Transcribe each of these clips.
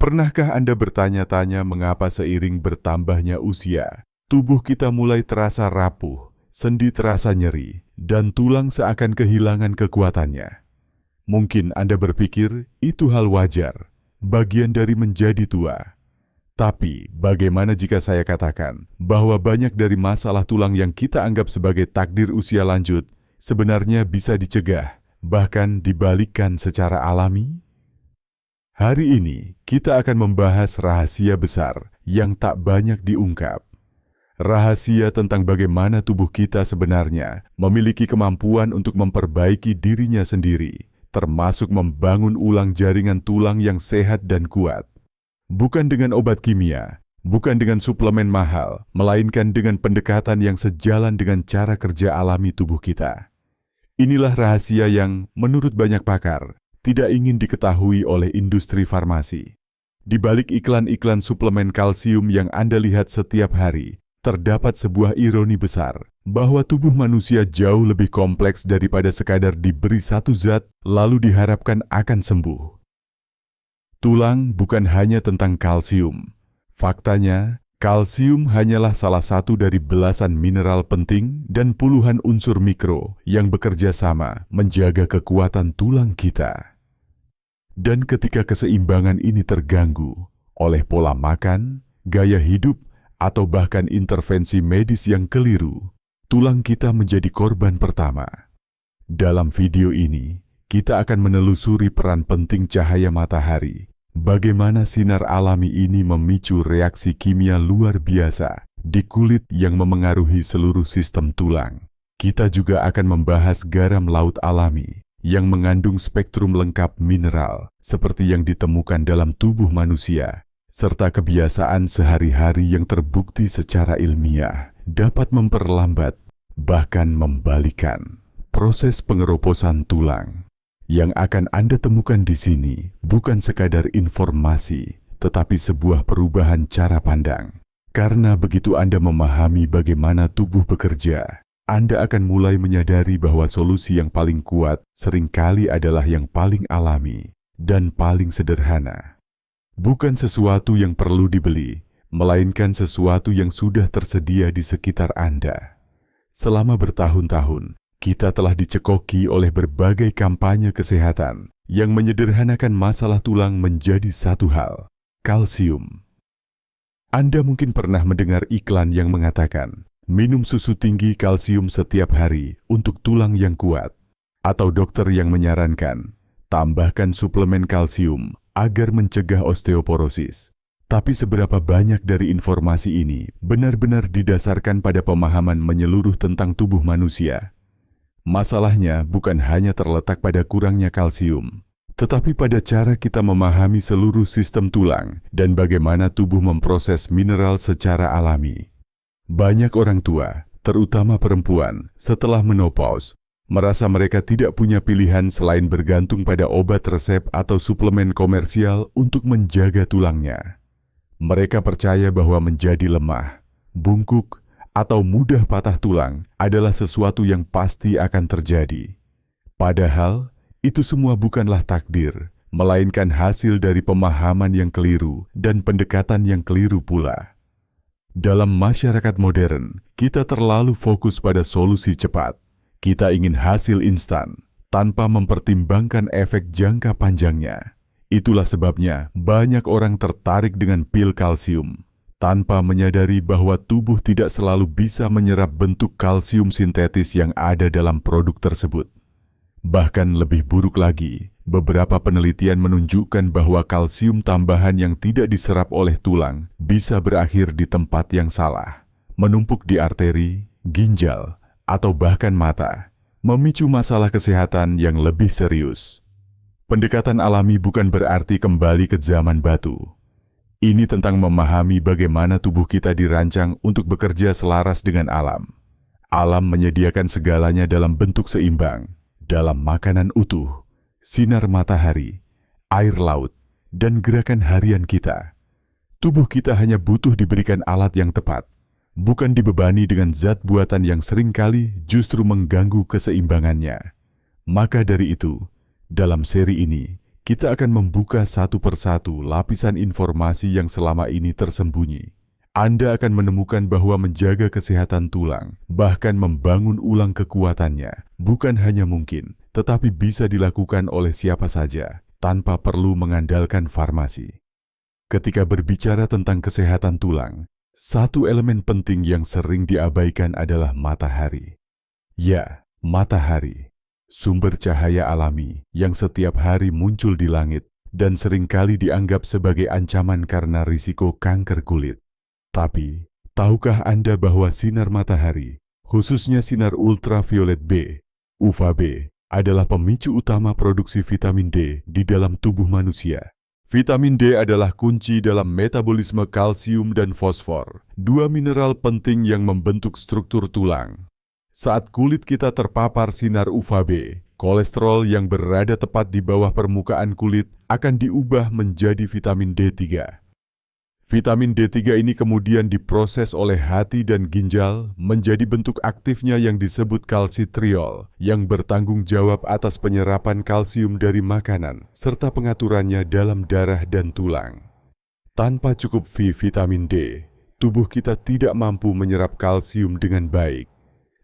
Pernahkah Anda bertanya-tanya mengapa seiring bertambahnya usia, tubuh kita mulai terasa rapuh, sendi terasa nyeri, dan tulang seakan kehilangan kekuatannya? Mungkin Anda berpikir itu hal wajar, bagian dari menjadi tua. Tapi, bagaimana jika saya katakan bahwa banyak dari masalah tulang yang kita anggap sebagai takdir usia lanjut sebenarnya bisa dicegah, bahkan dibalikkan secara alami? Hari ini, kita akan membahas rahasia besar yang tak banyak diungkap. Rahasia tentang bagaimana tubuh kita sebenarnya memiliki kemampuan untuk memperbaiki dirinya sendiri, termasuk membangun ulang jaringan tulang yang sehat dan kuat. Bukan dengan obat kimia, bukan dengan suplemen mahal, melainkan dengan pendekatan yang sejalan dengan cara kerja alami tubuh kita. Inilah rahasia yang, menurut banyak pakar, tidak ingin diketahui oleh industri farmasi. Di balik iklan-iklan suplemen kalsium yang Anda lihat setiap hari, terdapat sebuah ironi besar, bahwa tubuh manusia jauh lebih kompleks daripada sekadar diberi satu zat, lalu diharapkan akan sembuh. Tulang bukan hanya tentang kalsium. Faktanya, kalsium hanyalah salah satu dari belasan mineral penting dan puluhan unsur mikro yang bekerja sama menjaga kekuatan tulang kita. Dan ketika keseimbangan ini terganggu oleh pola makan, gaya hidup, atau bahkan intervensi medis yang keliru, tulang kita menjadi korban pertama. Dalam video ini, kita akan menelusuri peran penting cahaya matahari. Bagaimana sinar alami ini memicu reaksi kimia luar biasa di kulit yang memengaruhi seluruh sistem tulang. Kita juga akan membahas garam laut alami yang mengandung spektrum lengkap mineral seperti yang ditemukan dalam tubuh manusia, serta kebiasaan sehari-hari yang terbukti secara ilmiah dapat memperlambat, bahkan membalikan, proses pengeroposan tulang. Yang akan Anda temukan di sini bukan sekadar informasi, tetapi sebuah perubahan cara pandang. Karena begitu Anda memahami bagaimana tubuh bekerja, Anda akan mulai menyadari bahwa solusi yang paling kuat seringkali adalah yang paling alami dan paling sederhana. Bukan sesuatu yang perlu dibeli, melainkan sesuatu yang sudah tersedia di sekitar Anda. Selama bertahun-tahun, kita telah dicekoki oleh berbagai kampanye kesehatan yang menyederhanakan masalah tulang menjadi satu hal, kalsium. Anda mungkin pernah mendengar iklan yang mengatakan, minum susu tinggi kalsium setiap hari untuk tulang yang kuat. Atau dokter yang menyarankan, tambahkan suplemen kalsium agar mencegah osteoporosis. Tapi seberapa banyak dari informasi ini benar-benar didasarkan pada pemahaman menyeluruh tentang tubuh manusia? Masalahnya bukan hanya terletak pada kurangnya kalsium, tetapi pada cara kita memahami seluruh sistem tulang dan bagaimana tubuh memproses mineral secara alami. Banyak orang tua, terutama perempuan, setelah menopause, merasa mereka tidak punya pilihan selain bergantung pada obat resep atau suplemen komersial untuk menjaga tulangnya. Mereka percaya bahwa menjadi lemah, bungkuk, atau mudah patah tulang adalah sesuatu yang pasti akan terjadi. Padahal, itu semua bukanlah takdir, melainkan hasil dari pemahaman yang keliru dan pendekatan yang keliru pula. Dalam masyarakat modern, kita terlalu fokus pada solusi cepat. Kita ingin hasil instan, tanpa mempertimbangkan efek jangka panjangnya. Itulah sebabnya banyak orang tertarik dengan pil kalsium, tanpa menyadari bahwa tubuh tidak selalu bisa menyerap bentuk kalsium sintetis yang ada dalam produk tersebut. Bahkan lebih buruk lagi, beberapa penelitian menunjukkan bahwa kalsium tambahan yang tidak diserap oleh tulang bisa berakhir di tempat yang salah, menumpuk di arteri, ginjal, atau bahkan mata, memicu masalah kesehatan yang lebih serius. Pendekatan alami bukan berarti kembali ke zaman batu. Ini tentang memahami bagaimana tubuh kita dirancang untuk bekerja selaras dengan alam. Alam menyediakan segalanya dalam bentuk seimbang, dalam makanan utuh, sinar matahari, air laut, dan gerakan harian kita. Tubuh kita hanya butuh diberikan alat yang tepat, bukan dibebani dengan zat buatan yang seringkali justru mengganggu keseimbangannya. Maka dari itu, dalam seri ini, kita akan membuka satu persatu lapisan informasi yang selama ini tersembunyi. Anda akan menemukan bahwa menjaga kesehatan tulang, bahkan membangun ulang kekuatannya, bukan hanya mungkin, tetapi bisa dilakukan oleh siapa saja, tanpa perlu mengandalkan farmasi. Ketika berbicara tentang kesehatan tulang, satu elemen penting yang sering diabaikan adalah matahari. Ya, matahari, sumber cahaya alami yang setiap hari muncul di langit dan seringkali dianggap sebagai ancaman karena risiko kanker kulit. Tapi, tahukah Anda bahwa sinar matahari, khususnya sinar ultraviolet B, UVB, adalah pemicu utama produksi vitamin D di dalam tubuh manusia? Vitamin D adalah kunci dalam metabolisme kalsium dan fosfor, dua mineral penting yang membentuk struktur tulang. Saat kulit kita terpapar sinar UVB, kolesterol yang berada tepat di bawah permukaan kulit akan diubah menjadi vitamin D3. Vitamin D3 ini kemudian diproses oleh hati dan ginjal menjadi bentuk aktifnya yang disebut kalsitriol, yang bertanggung jawab atas penyerapan kalsium dari makanan serta pengaturannya dalam darah dan tulang. Tanpa cukup vitamin D, tubuh kita tidak mampu menyerap kalsium dengan baik.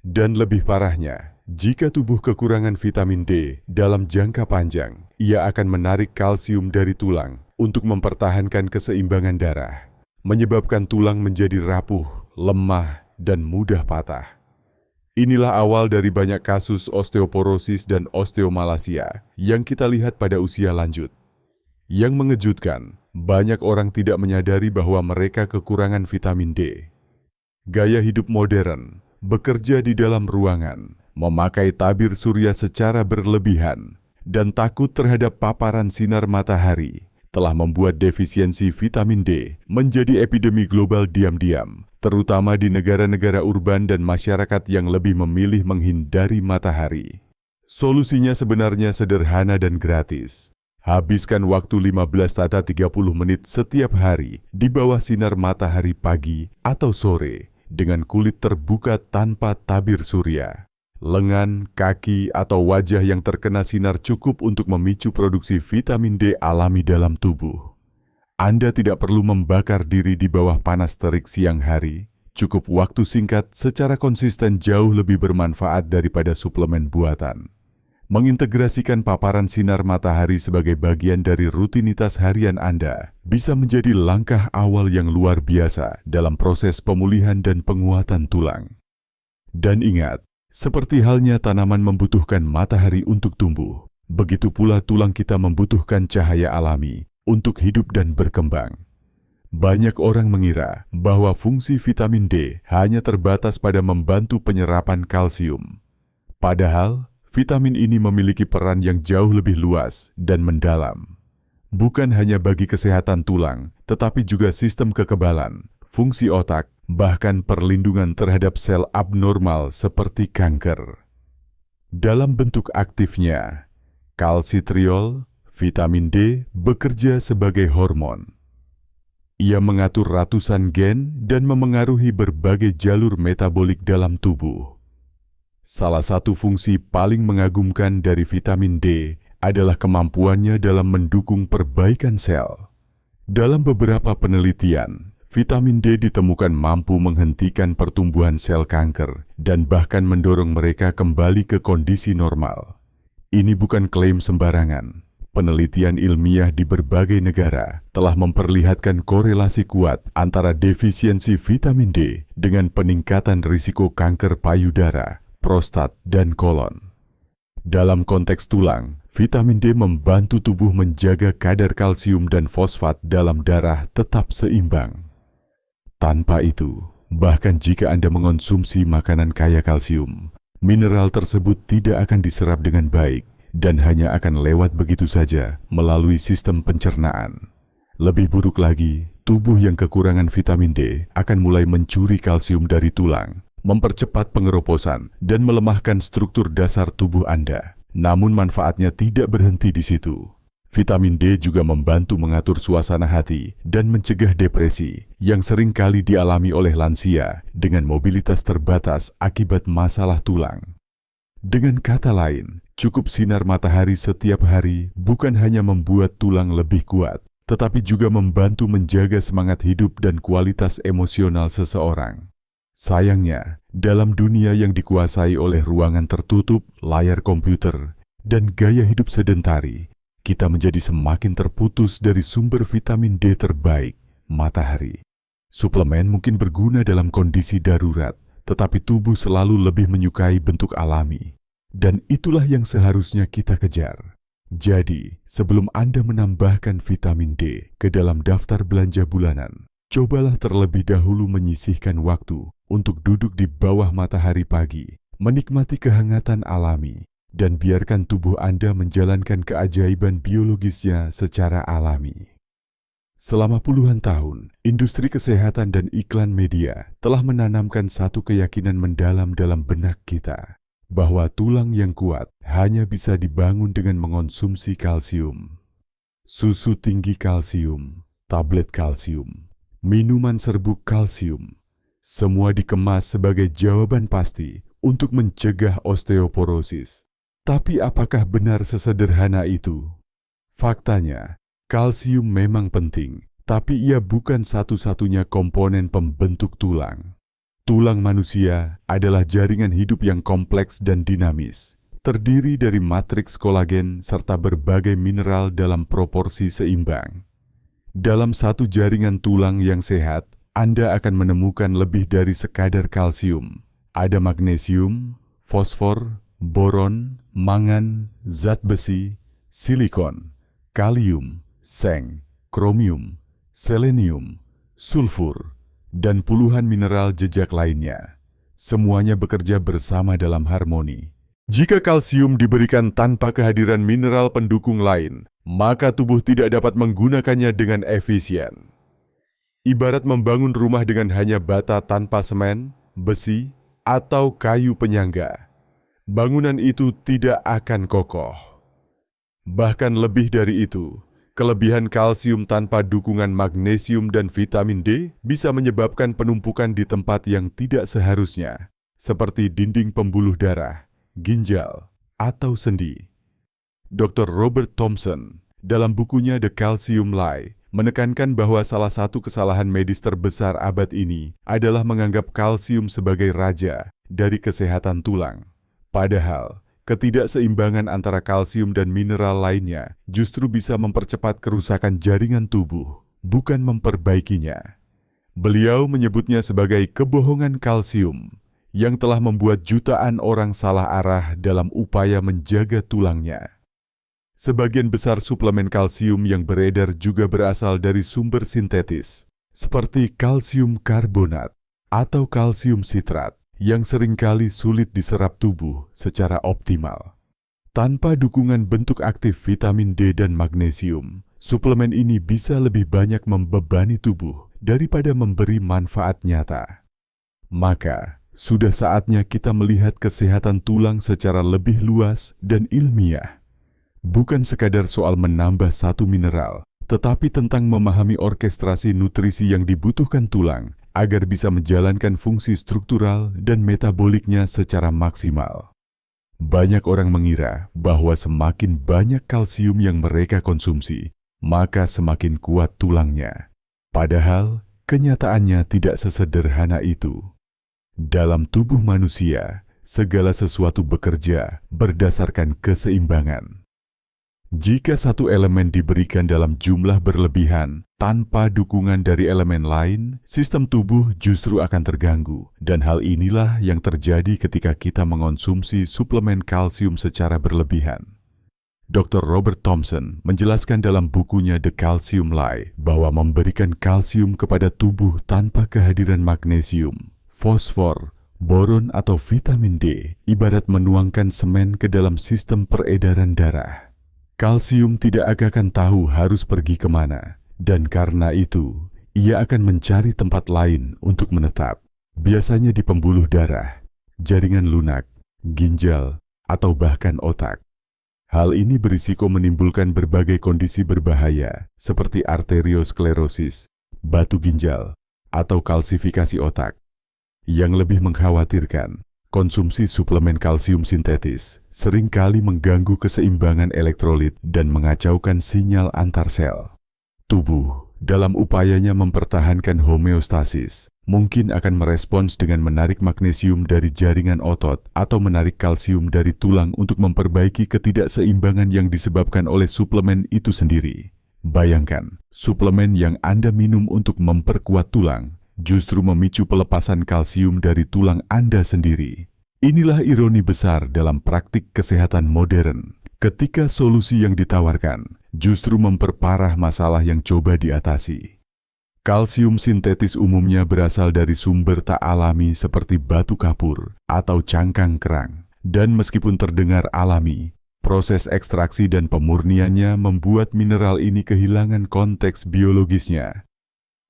Dan lebih parahnya, jika tubuh kekurangan vitamin D dalam jangka panjang, ia akan menarik kalsium dari tulang untuk mempertahankan keseimbangan darah, menyebabkan tulang menjadi rapuh, lemah, dan mudah patah. Inilah awal dari banyak kasus osteoporosis dan osteomalasia yang kita lihat pada usia lanjut. Yang mengejutkan, banyak orang tidak menyadari bahwa mereka kekurangan vitamin D. Gaya hidup modern, bekerja di dalam ruangan, memakai tabir surya secara berlebihan, dan takut terhadap paparan sinar matahari telah membuat defisiensi vitamin D menjadi epidemi global diam-diam, terutama di negara-negara urban dan masyarakat yang lebih memilih menghindari matahari. Solusinya sebenarnya sederhana dan gratis. Habiskan waktu 15-30 menit setiap hari di bawah sinar matahari pagi atau sore dengan kulit terbuka tanpa tabir surya. Lengan, kaki, atau wajah yang terkena sinar cukup untuk memicu produksi vitamin D alami dalam tubuh. Anda tidak perlu membakar diri di bawah panas terik siang hari. Cukup waktu singkat secara konsisten jauh lebih bermanfaat daripada suplemen buatan. Mengintegrasikan paparan sinar matahari sebagai bagian dari rutinitas harian Anda bisa menjadi langkah awal yang luar biasa dalam proses pemulihan dan penguatan tulang. Dan ingat, seperti halnya tanaman membutuhkan matahari untuk tumbuh, begitu pula tulang kita membutuhkan cahaya alami untuk hidup dan berkembang. Banyak orang mengira bahwa fungsi vitamin D hanya terbatas pada membantu penyerapan kalsium. Padahal, vitamin ini memiliki peran yang jauh lebih luas dan mendalam. Bukan hanya bagi kesehatan tulang, tetapi juga sistem kekebalan, fungsi otak, bahkan perlindungan terhadap sel abnormal seperti kanker. Dalam bentuk aktifnya, kalsitriol, vitamin D bekerja sebagai hormon. Ia mengatur ratusan gen dan memengaruhi berbagai jalur metabolik dalam tubuh. Salah satu fungsi paling mengagumkan dari vitamin D adalah kemampuannya dalam mendukung perbaikan sel. Dalam beberapa penelitian, vitamin D ditemukan mampu menghentikan pertumbuhan sel kanker dan bahkan mendorong mereka kembali ke kondisi normal. Ini bukan klaim sembarangan. Penelitian ilmiah di berbagai negara telah memperlihatkan korelasi kuat antara defisiensi vitamin D dengan peningkatan risiko kanker payudara, prostat, dan kolon. Dalam konteks tulang, vitamin D membantu tubuh menjaga kadar kalsium dan fosfat dalam darah tetap seimbang. Tanpa itu, bahkan jika Anda mengonsumsi makanan kaya kalsium, mineral tersebut tidak akan diserap dengan baik dan hanya akan lewat begitu saja melalui sistem pencernaan. Lebih buruk lagi, tubuh yang kekurangan vitamin D akan mulai mencuri kalsium dari tulang, mempercepat pengeroposan, dan melemahkan struktur dasar tubuh Anda. Namun manfaatnya tidak berhenti di situ. Vitamin D juga membantu mengatur suasana hati dan mencegah depresi yang sering kali dialami oleh lansia dengan mobilitas terbatas akibat masalah tulang. Dengan kata lain, Cukup sinar matahari setiap hari bukan hanya membuat tulang lebih kuat, tetapi juga membantu menjaga semangat hidup dan kualitas emosional seseorang. Sayangnya, dalam dunia yang dikuasai oleh ruangan tertutup, layar komputer, dan gaya hidup sedentari, kita menjadi semakin terputus dari sumber vitamin D terbaik, matahari. Suplemen mungkin berguna dalam kondisi darurat, tetapi tubuh selalu lebih menyukai bentuk alami. Dan itulah yang seharusnya kita kejar. Jadi, sebelum Anda menambahkan vitamin D ke dalam daftar belanja bulanan, cobalah terlebih dahulu menyisihkan waktu untuk duduk di bawah matahari pagi, menikmati kehangatan alami, dan biarkan tubuh Anda menjalankan keajaiban biologisnya secara alami. Selama puluhan tahun, industri kesehatan dan iklan media telah menanamkan satu keyakinan mendalam dalam benak kita, bahwa tulang yang kuat hanya bisa dibangun dengan mengonsumsi kalsium. Susu tinggi kalsium, tablet kalsium, minuman serbuk kalsium, semua dikemas sebagai jawaban pasti untuk mencegah osteoporosis. Tapi apakah benar sesederhana itu? Faktanya, kalsium memang penting, tapi ia bukan satu-satunya komponen pembentuk tulang. Tulang manusia adalah jaringan hidup yang kompleks dan dinamis, terdiri dari matriks kolagen serta berbagai mineral dalam proporsi seimbang. Dalam satu jaringan tulang yang sehat, Anda akan menemukan lebih dari sekadar kalsium. Ada magnesium, fosfor, boron, mangan, zat besi, silikon, kalium, seng, kromium, selenium, sulfur, dan puluhan mineral jejak lainnya. Semuanya bekerja bersama dalam harmoni. Jika kalsium diberikan tanpa kehadiran mineral pendukung lain, maka tubuh tidak dapat menggunakannya dengan efisien. Ibarat membangun rumah dengan hanya bata tanpa semen, besi, atau kayu penyangga. Bangunan itu tidak akan kokoh. Bahkan lebih dari itu, kelebihan kalsium tanpa dukungan magnesium dan vitamin D bisa menyebabkan penumpukan di tempat yang tidak seharusnya, seperti dinding pembuluh darah, ginjal, atau sendi. Dr. Robert Thompson, dalam bukunya The Calcium Lie, menekankan bahwa salah satu kesalahan medis terbesar abad ini adalah menganggap kalsium sebagai raja dari kesehatan tulang. Padahal, ketidakseimbangan antara kalsium dan mineral lainnya justru bisa mempercepat kerusakan jaringan tubuh, bukan memperbaikinya. Beliau menyebutnya sebagai kebohongan kalsium yang telah membuat jutaan orang salah arah dalam upaya menjaga tulangnya. Sebagian besar suplemen kalsium yang beredar juga berasal dari sumber sintetis, seperti kalsium karbonat atau kalsium sitrat, yang seringkali sulit diserap tubuh secara optimal. Tanpa dukungan bentuk aktif vitamin D dan magnesium, suplemen ini bisa lebih banyak membebani tubuh daripada memberi manfaat nyata. Maka, sudah saatnya kita melihat kesehatan tulang secara lebih luas dan ilmiah. Bukan sekadar soal menambah satu mineral, tetapi tentang memahami orkestrasi nutrisi yang dibutuhkan tulang agar bisa menjalankan fungsi struktural dan metaboliknya secara maksimal. Banyak orang mengira bahwa semakin banyak kalsium yang mereka konsumsi, maka semakin kuat tulangnya. Padahal, kenyataannya tidak sesederhana itu. Dalam tubuh manusia, segala sesuatu bekerja berdasarkan keseimbangan. Jika satu elemen diberikan dalam jumlah berlebihan tanpa dukungan dari elemen lain, sistem tubuh justru akan terganggu. Dan hal inilah yang terjadi ketika kita mengonsumsi suplemen kalsium secara berlebihan. Dr. Robert Thompson menjelaskan dalam bukunya The Calcium Lie bahwa memberikan kalsium kepada tubuh tanpa kehadiran magnesium, fosfor, boron atau vitamin D ibarat menuangkan semen ke dalam sistem peredaran darah. Kalsium tidak akan tahu harus pergi kemana, dan karena itu, ia akan mencari tempat lain untuk menetap, biasanya di pembuluh darah, jaringan lunak, ginjal, atau bahkan otak. Hal ini berisiko menimbulkan berbagai kondisi berbahaya, seperti arteriosklerosis, batu ginjal, atau kalsifikasi otak. Yang lebih mengkhawatirkan, Konsumsi suplemen kalsium sintetis seringkali mengganggu keseimbangan elektrolit dan mengacaukan sinyal antar sel. Tubuh, dalam upayanya mempertahankan homeostasis, mungkin akan merespons dengan menarik magnesium dari jaringan otot atau menarik kalsium dari tulang untuk memperbaiki ketidakseimbangan yang disebabkan oleh suplemen itu sendiri. Bayangkan, suplemen yang Anda minum untuk memperkuat tulang justru memicu pelepasan kalsium dari tulang Anda sendiri. Inilah ironi besar dalam praktik kesehatan modern, ketika solusi yang ditawarkan justru memperparah masalah yang coba diatasi. Kalsium sintetis umumnya berasal dari sumber tak alami seperti batu kapur atau cangkang kerang, dan meskipun terdengar alami, proses ekstraksi dan pemurniannya membuat mineral ini kehilangan konteks biologisnya.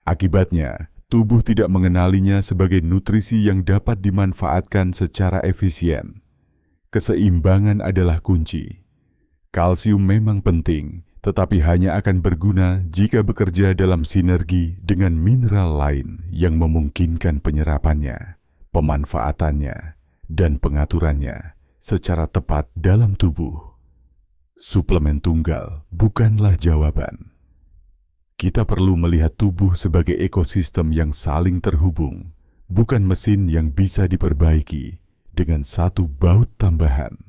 Akibatnya, tubuh tidak mengenalinya sebagai nutrisi yang dapat dimanfaatkan secara efisien. Keseimbangan adalah kunci. Kalsium memang penting, tetapi hanya akan berguna jika bekerja dalam sinergi dengan mineral lain yang memungkinkan penyerapannya, pemanfaatannya, dan pengaturannya secara tepat dalam tubuh. Suplemen tunggal bukanlah jawaban. Kita perlu melihat tubuh sebagai ekosistem yang saling terhubung, bukan mesin yang bisa diperbaiki dengan satu baut tambahan.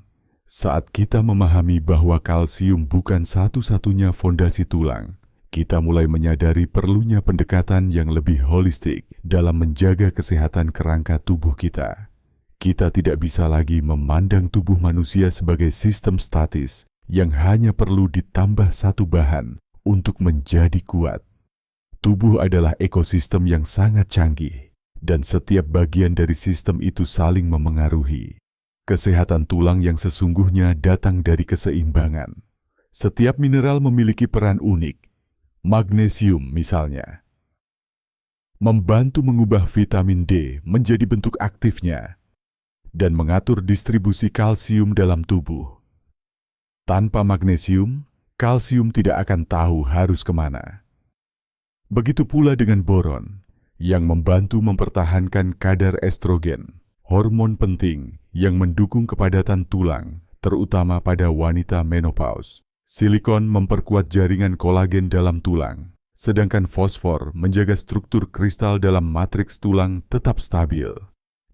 Saat kita memahami bahwa kalsium bukan satu-satunya fondasi tulang, kita mulai menyadari perlunya pendekatan yang lebih holistik dalam menjaga kesehatan kerangka tubuh kita. Kita tidak bisa lagi memandang tubuh manusia sebagai sistem statis yang hanya perlu ditambah satu bahan untuk menjadi kuat. Tubuh adalah ekosistem yang sangat canggih, dan setiap bagian dari sistem itu saling memengaruhi. Kesehatan tulang yang sesungguhnya datang dari keseimbangan. Setiap mineral memiliki peran unik. Magnesium misalnya, membantu mengubah vitamin D menjadi bentuk aktifnya, dan mengatur distribusi kalsium dalam tubuh. Tanpa magnesium, kalsium tidak akan tahu harus kemana. Begitu pula dengan boron, yang membantu mempertahankan kadar estrogen, hormon penting yang mendukung kepadatan tulang, terutama pada wanita menopause. Silikon memperkuat jaringan kolagen dalam tulang, sedangkan fosfor menjaga struktur kristal dalam matriks tulang tetap stabil.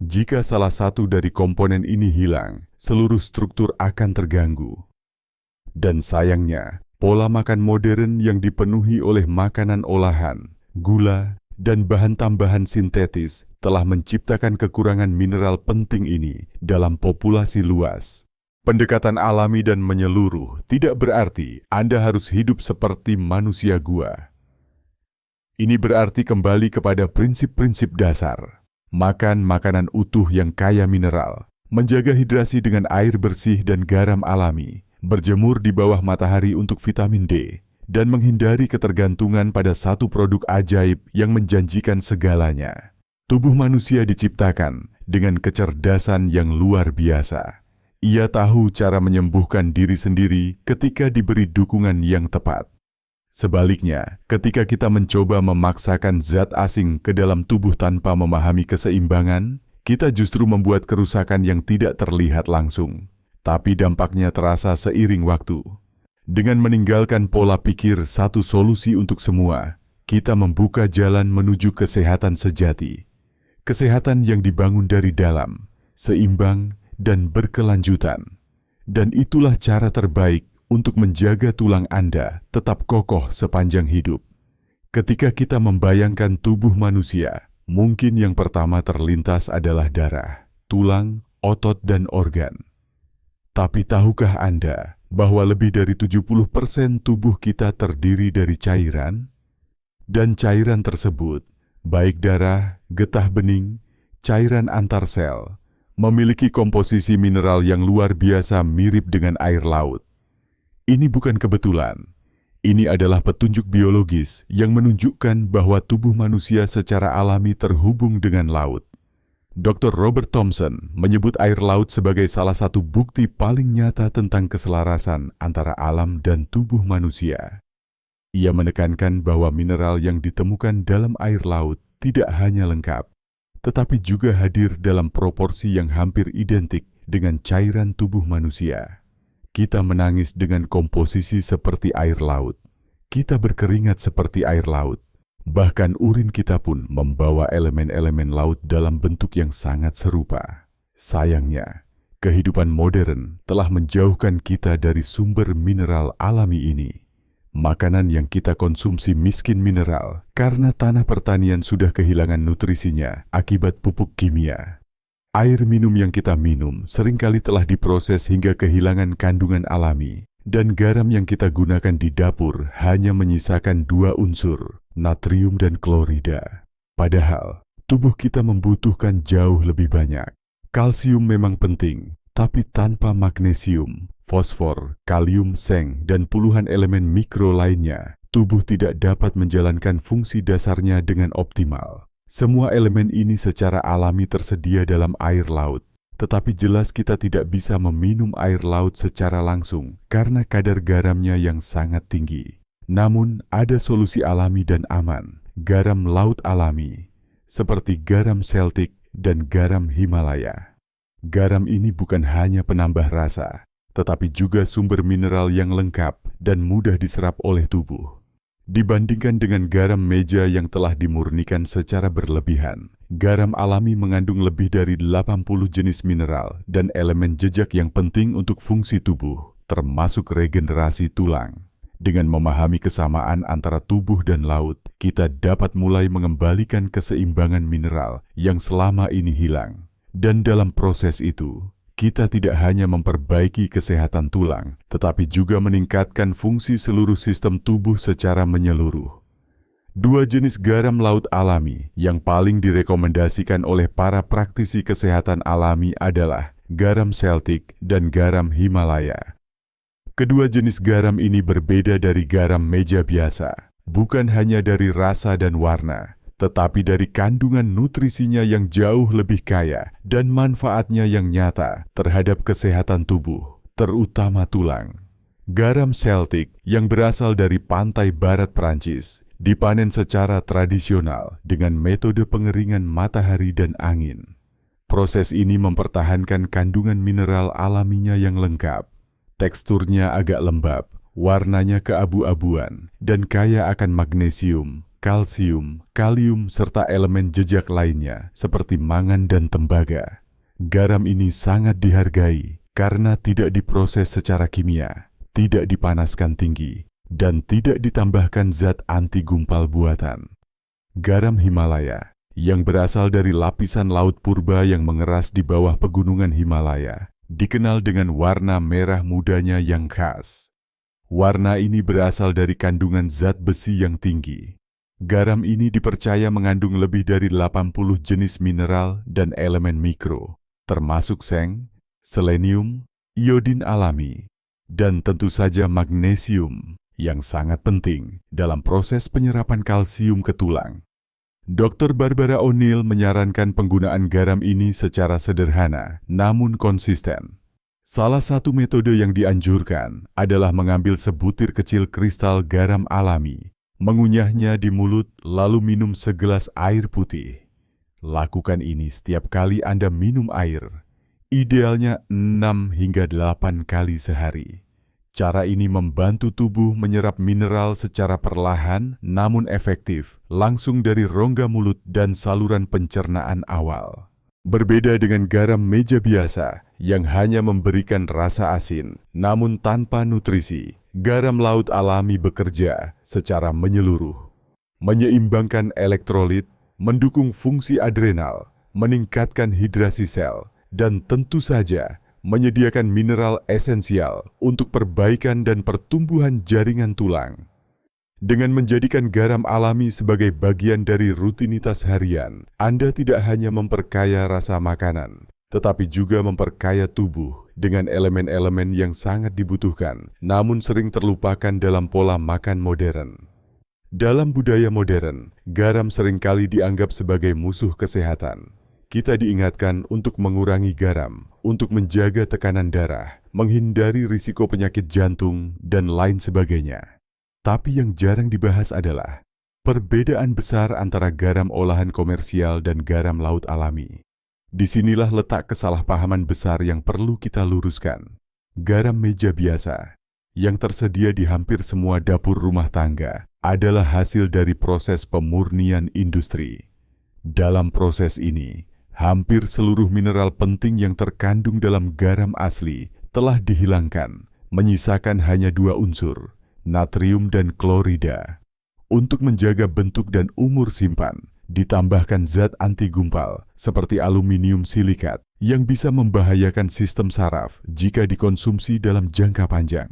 Jika salah satu dari komponen ini hilang, seluruh struktur akan terganggu. Dan sayangnya, pola makan modern yang dipenuhi oleh makanan olahan, gula, dan bahan tambahan sintetis telah menciptakan kekurangan mineral penting ini dalam populasi luas. Pendekatan alami dan menyeluruh tidak berarti Anda harus hidup seperti manusia gua. Ini berarti kembali kepada prinsip-prinsip dasar. Makan makanan utuh yang kaya mineral, menjaga hidrasi dengan air bersih dan garam alami, berjemur di bawah matahari untuk vitamin D, dan menghindari ketergantungan pada satu produk ajaib yang menjanjikan segalanya. Tubuh manusia diciptakan dengan kecerdasan yang luar biasa. Ia tahu cara menyembuhkan diri sendiri ketika diberi dukungan yang tepat. Sebaliknya, ketika kita mencoba memaksakan zat asing ke dalam tubuh tanpa memahami keseimbangan, kita justru membuat kerusakan yang tidak terlihat langsung, tapi dampaknya terasa seiring waktu. Dengan meninggalkan pola pikir satu solusi untuk semua, kita membuka jalan menuju kesehatan sejati. Kesehatan yang dibangun dari dalam, seimbang, dan berkelanjutan. Dan itulah cara terbaik untuk menjaga tulang Anda tetap kokoh sepanjang hidup. Ketika kita membayangkan tubuh manusia, mungkin yang pertama terlintas adalah darah, tulang, otot, dan organ. Tapi tahukah Anda bahwa lebih dari 70% tubuh kita terdiri dari cairan? Dan cairan tersebut, baik darah, getah bening, cairan antar sel, memiliki komposisi mineral yang luar biasa mirip dengan air laut. Ini bukan kebetulan. Ini adalah petunjuk biologis yang menunjukkan bahwa tubuh manusia secara alami terhubung dengan laut. Dr. Robert Thomson menyebut air laut sebagai salah satu bukti paling nyata tentang keselarasan antara alam dan tubuh manusia. Ia menekankan bahwa mineral yang ditemukan dalam air laut tidak hanya lengkap, tetapi juga hadir dalam proporsi yang hampir identik dengan cairan tubuh manusia. Kita menangis dengan komposisi seperti air laut. Kita berkeringat seperti air laut. Bahkan urin kita pun membawa elemen-elemen laut dalam bentuk yang sangat serupa. Sayangnya, kehidupan modern telah menjauhkan kita dari sumber mineral alami ini. Makanan yang kita konsumsi miskin mineral karena tanah pertanian sudah kehilangan nutrisinya akibat pupuk kimia. Air minum yang kita minum seringkali telah diproses hingga kehilangan kandungan alami, dan garam yang kita gunakan di dapur hanya menyisakan 2 unsur, natrium dan klorida. Padahal, tubuh kita membutuhkan jauh lebih banyak. Kalsium memang penting, tapi tanpa magnesium, fosfor, kalium, seng, dan puluhan elemen mikro lainnya, tubuh tidak dapat menjalankan fungsi dasarnya dengan optimal. Semua elemen ini secara alami tersedia dalam air laut, tetapi jelas kita tidak bisa meminum air laut secara langsung karena kadar garamnya yang sangat tinggi. Namun, ada solusi alami dan aman, garam laut alami, seperti garam Celtic dan garam Himalaya. Garam ini bukan hanya penambah rasa, tetapi juga sumber mineral yang lengkap dan mudah diserap oleh tubuh. Dibandingkan dengan garam meja yang telah dimurnikan secara berlebihan, garam alami mengandung lebih dari 80 jenis mineral dan elemen jejak yang penting untuk fungsi tubuh, termasuk regenerasi tulang. Dengan memahami kesamaan antara tubuh dan laut, kita dapat mulai mengembalikan keseimbangan mineral yang selama ini hilang. Dan dalam proses itu, kita tidak hanya memperbaiki kesehatan tulang, tetapi juga meningkatkan fungsi seluruh sistem tubuh secara menyeluruh. 2 jenis garam laut alami yang paling direkomendasikan oleh para praktisi kesehatan alami adalah garam Celtic dan garam Himalaya. Kedua jenis garam ini berbeda dari garam meja biasa, bukan hanya dari rasa dan warna, tetapi dari kandungan nutrisinya yang jauh lebih kaya dan manfaatnya yang nyata terhadap kesehatan tubuh, terutama tulang. Garam Celtic yang berasal dari pantai barat Prancis dipanen secara tradisional dengan metode pengeringan matahari dan angin. Proses ini mempertahankan kandungan mineral alaminya yang lengkap. Teksturnya agak lembab, warnanya keabu-abuan, dan kaya akan magnesium, kalsium, kalium, serta elemen jejak lainnya seperti mangan dan tembaga. Garam ini sangat dihargai karena tidak diproses secara kimia, tidak dipanaskan tinggi, dan tidak ditambahkan zat anti gumpal buatan. Garam Himalaya, yang berasal dari lapisan laut purba yang mengeras di bawah pegunungan Himalaya, dikenal dengan warna merah mudanya yang khas. Warna ini berasal dari kandungan zat besi yang tinggi. Garam ini dipercaya mengandung lebih dari 80 jenis mineral dan elemen mikro, termasuk seng, selenium, iodin alami, dan tentu saja magnesium yang sangat penting dalam proses penyerapan kalsium ke tulang. Dr. Barbara O'Neill menyarankan penggunaan garam ini secara sederhana namun konsisten. Salah satu metode yang dianjurkan adalah mengambil sebutir kecil kristal garam alami, mengunyahnya di mulut lalu minum segelas air putih. Lakukan ini setiap kali Anda minum air, idealnya 6 hingga 8 kali sehari. Cara ini membantu tubuh menyerap mineral secara perlahan namun efektif, langsung dari rongga mulut dan saluran pencernaan awal. Berbeda dengan garam meja biasa yang hanya memberikan rasa asin, namun tanpa nutrisi, garam laut alami bekerja secara menyeluruh, menyeimbangkan elektrolit, mendukung fungsi adrenal, meningkatkan hidrasi sel, dan tentu saja menyediakan mineral esensial untuk perbaikan dan pertumbuhan jaringan tulang. Dengan menjadikan garam alami sebagai bagian dari rutinitas harian, Anda tidak hanya memperkaya rasa makanan, tetapi juga memperkaya tubuh dengan elemen-elemen yang sangat dibutuhkan, namun sering terlupakan dalam pola makan modern. Dalam budaya modern, garam seringkali dianggap sebagai musuh kesehatan. Kita diingatkan untuk mengurangi garam, untuk menjaga tekanan darah, menghindari risiko penyakit jantung, dan lain sebagainya. Tapi yang jarang dibahas adalah Perbedaan besar antara garam olahan komersial dan garam laut alami. Disinilah letak kesalahpahaman besar yang perlu kita luruskan. Garam meja biasa, yang tersedia di hampir semua dapur rumah tangga, adalah hasil dari proses pemurnian industri. Dalam proses ini, hampir seluruh mineral penting yang terkandung dalam garam asli telah dihilangkan, menyisakan hanya 2 unsur, natrium dan klorida. Untuk menjaga bentuk dan umur simpan, ditambahkan zat anti gumpal seperti aluminium silikat yang bisa membahayakan sistem saraf jika dikonsumsi dalam jangka panjang.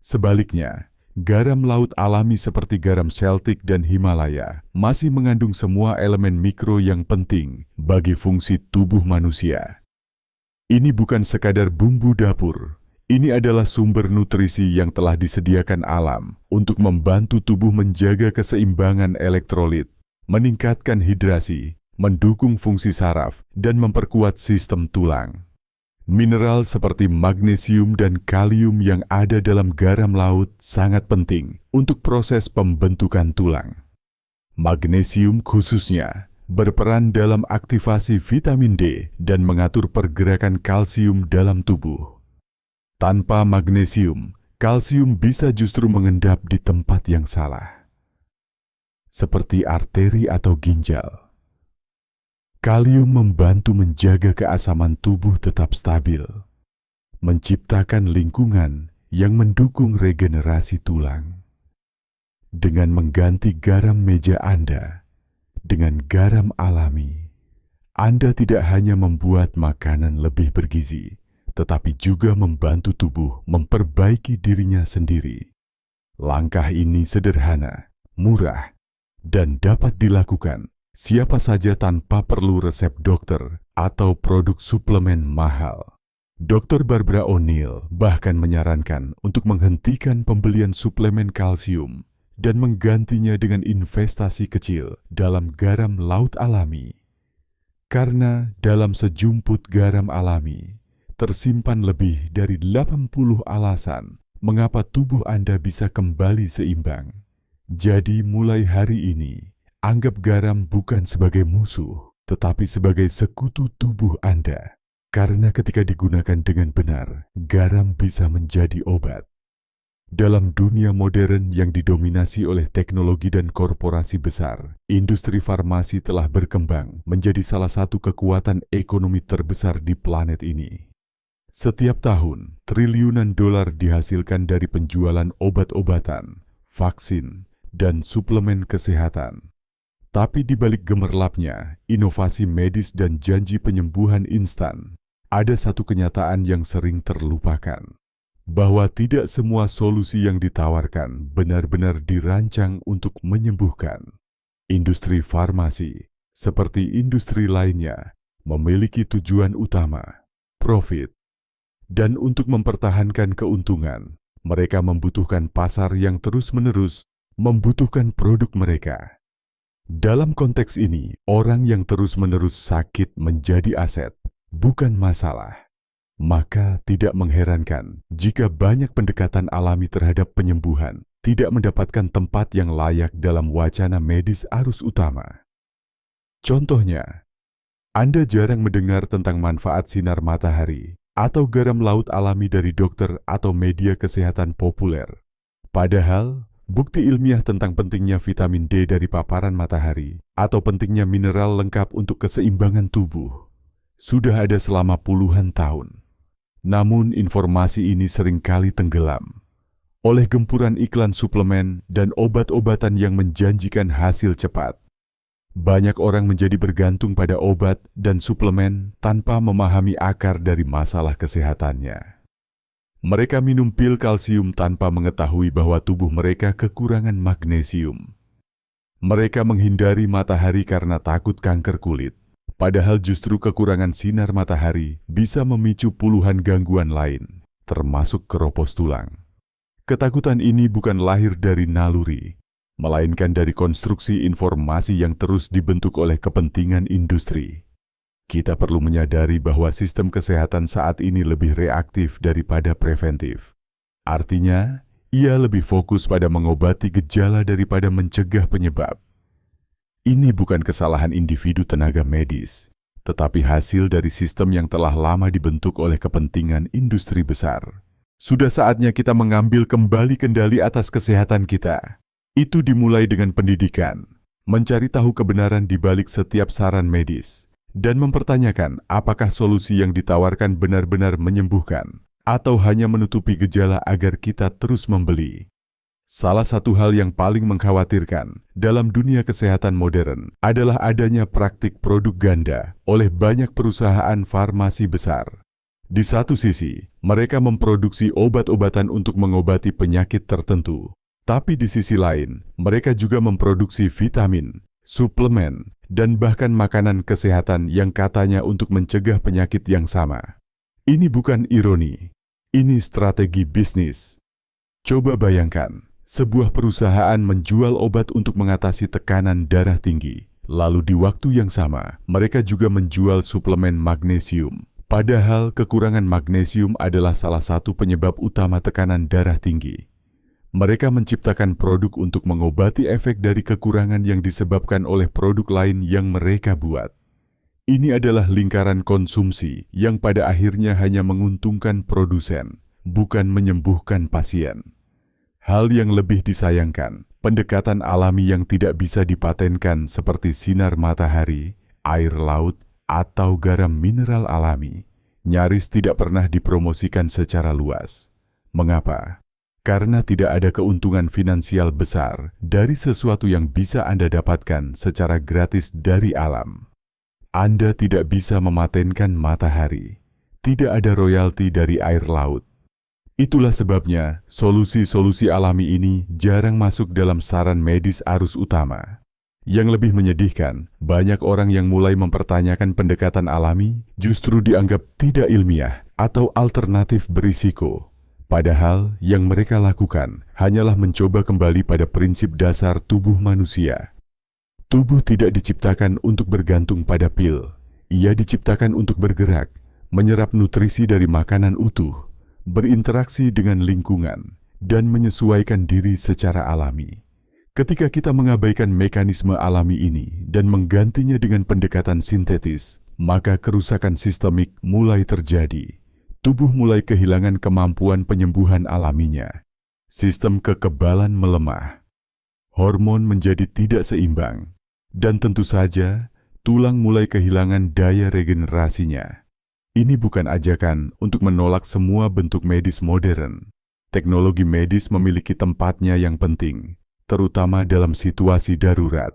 Sebaliknya, garam laut alami seperti garam Celtic dan Himalaya masih mengandung semua elemen mikro yang penting bagi fungsi tubuh manusia. Ini bukan sekadar bumbu dapur. Ini adalah sumber nutrisi yang telah disediakan alam untuk membantu tubuh menjaga keseimbangan elektrolit, meningkatkan hidrasi, mendukung fungsi saraf, dan memperkuat sistem tulang. Mineral seperti magnesium dan kalium yang ada dalam garam laut sangat penting untuk proses pembentukan tulang. Magnesium khususnya berperan dalam aktivasi vitamin D dan mengatur pergerakan kalsium dalam tubuh. Tanpa magnesium, kalsium bisa justru mengendap di tempat yang salah, seperti arteri atau ginjal. Kalium membantu menjaga keasaman tubuh tetap stabil, menciptakan lingkungan yang mendukung regenerasi tulang. Dengan mengganti garam meja Anda dengan garam alami, Anda tidak hanya membuat makanan lebih bergizi, tetapi juga membantu tubuh memperbaiki dirinya sendiri. Langkah ini sederhana, murah, dan dapat dilakukan siapa saja tanpa perlu resep dokter atau produk suplemen mahal. Dr. Barbara O'Neill bahkan menyarankan untuk menghentikan pembelian suplemen kalsium dan menggantinya dengan investasi kecil dalam garam laut alami. Karena dalam sejumput garam alami, tersimpan lebih dari 80 alasan mengapa tubuh Anda bisa kembali seimbang. Jadi mulai hari ini, anggap garam bukan sebagai musuh, tetapi sebagai sekutu tubuh Anda. Karena ketika digunakan dengan benar, garam bisa menjadi obat. Dalam dunia modern yang didominasi oleh teknologi dan korporasi besar, industri farmasi telah berkembang menjadi salah satu kekuatan ekonomi terbesar di planet ini. Setiap tahun, triliunan dolar dihasilkan dari penjualan obat-obatan, vaksin, dan suplemen kesehatan. Tapi di balik gemerlapnya, inovasi medis dan janji penyembuhan instan, ada satu kenyataan yang sering terlupakan, bahwa tidak semua solusi yang ditawarkan benar-benar dirancang untuk menyembuhkan. Industri farmasi, seperti industri lainnya, memiliki tujuan utama, profit. Dan untuk mempertahankan keuntungan, mereka membutuhkan pasar yang terus-menerus membutuhkan produk mereka. Dalam konteks ini, orang yang terus-menerus sakit menjadi aset, bukan masalah. Maka tidak mengherankan jika banyak pendekatan alami terhadap penyembuhan tidak mendapatkan tempat yang layak dalam wacana medis arus utama. Contohnya, Anda jarang mendengar tentang manfaat sinar matahari atau garam laut alami dari dokter atau media kesehatan populer. Padahal, bukti ilmiah tentang pentingnya vitamin D dari paparan matahari atau pentingnya mineral lengkap untuk keseimbangan tubuh sudah ada selama puluhan tahun. Namun informasi ini seringkali tenggelam oleh gempuran iklan suplemen dan obat-obatan yang menjanjikan hasil cepat. Banyak orang menjadi bergantung pada obat dan suplemen tanpa memahami akar dari masalah kesehatannya. Mereka minum pil kalsium tanpa mengetahui bahwa tubuh mereka kekurangan magnesium. Mereka menghindari matahari karena takut kanker kulit, padahal justru kekurangan sinar matahari bisa memicu puluhan gangguan lain, termasuk keropos tulang. Ketakutan ini bukan lahir dari naluri, melainkan dari konstruksi informasi yang terus dibentuk oleh kepentingan industri. Kita perlu menyadari bahwa sistem kesehatan saat ini lebih reaktif daripada preventif. Artinya, Ia lebih fokus pada mengobati gejala daripada mencegah penyebab. Ini bukan kesalahan individu tenaga medis, tetapi hasil dari sistem yang telah lama dibentuk oleh kepentingan industri besar. Sudah saatnya kita mengambil kembali kendali atas kesehatan kita. Itu dimulai dengan pendidikan, mencari tahu kebenaran di balik setiap saran medis, dan mempertanyakan apakah solusi yang ditawarkan benar-benar menyembuhkan atau hanya menutupi gejala agar kita terus membeli. Salah satu hal yang paling mengkhawatirkan dalam dunia kesehatan modern adalah adanya praktik produk ganda oleh banyak perusahaan farmasi besar. Di satu sisi, mereka memproduksi obat-obatan untuk mengobati penyakit tertentu. Tapi di sisi lain, mereka juga memproduksi vitamin, suplemen, dan bahkan makanan kesehatan yang katanya untuk mencegah penyakit yang sama. Ini bukan ironi. Ini strategi bisnis. Coba bayangkan, sebuah perusahaan menjual obat untuk mengatasi tekanan darah tinggi. Lalu di waktu yang sama, mereka juga menjual suplemen magnesium. Padahal kekurangan magnesium adalah salah satu penyebab utama tekanan darah tinggi. Mereka menciptakan produk untuk mengobati efek dari kekurangan yang disebabkan oleh produk lain yang mereka buat. Ini adalah lingkaran konsumsi yang pada akhirnya hanya menguntungkan produsen, bukan menyembuhkan pasien. Hal yang lebih disayangkan, pendekatan alami yang tidak bisa dipatenkan seperti sinar matahari, air laut, atau garam mineral alami, nyaris tidak pernah dipromosikan secara luas. Mengapa? Karena tidak ada keuntungan finansial besar dari sesuatu yang bisa Anda dapatkan secara gratis dari alam. Anda tidak bisa mematenkan matahari. Tidak ada royalti dari air laut. Itulah sebabnya solusi-solusi alami ini jarang masuk dalam saran medis arus utama. Yang lebih menyedihkan, banyak orang yang mulai mempertanyakan pendekatan alami justru dianggap tidak ilmiah atau alternatif berisiko. Padahal yang mereka lakukan hanyalah mencoba kembali pada prinsip dasar tubuh manusia. Tubuh tidak diciptakan untuk bergantung pada pil. Ia diciptakan untuk bergerak, menyerap nutrisi dari makanan utuh, berinteraksi dengan lingkungan, dan menyesuaikan diri secara alami. Ketika kita mengabaikan mekanisme alami ini dan menggantinya dengan pendekatan sintetis, maka kerusakan sistemik mulai terjadi. Tubuh mulai kehilangan kemampuan penyembuhan alaminya. Sistem kekebalan melemah. Hormon menjadi tidak seimbang. Dan tentu saja, tulang mulai kehilangan daya regenerasinya. Ini bukan ajakan untuk menolak semua bentuk medis modern. Teknologi medis memiliki tempatnya yang penting, terutama dalam situasi darurat.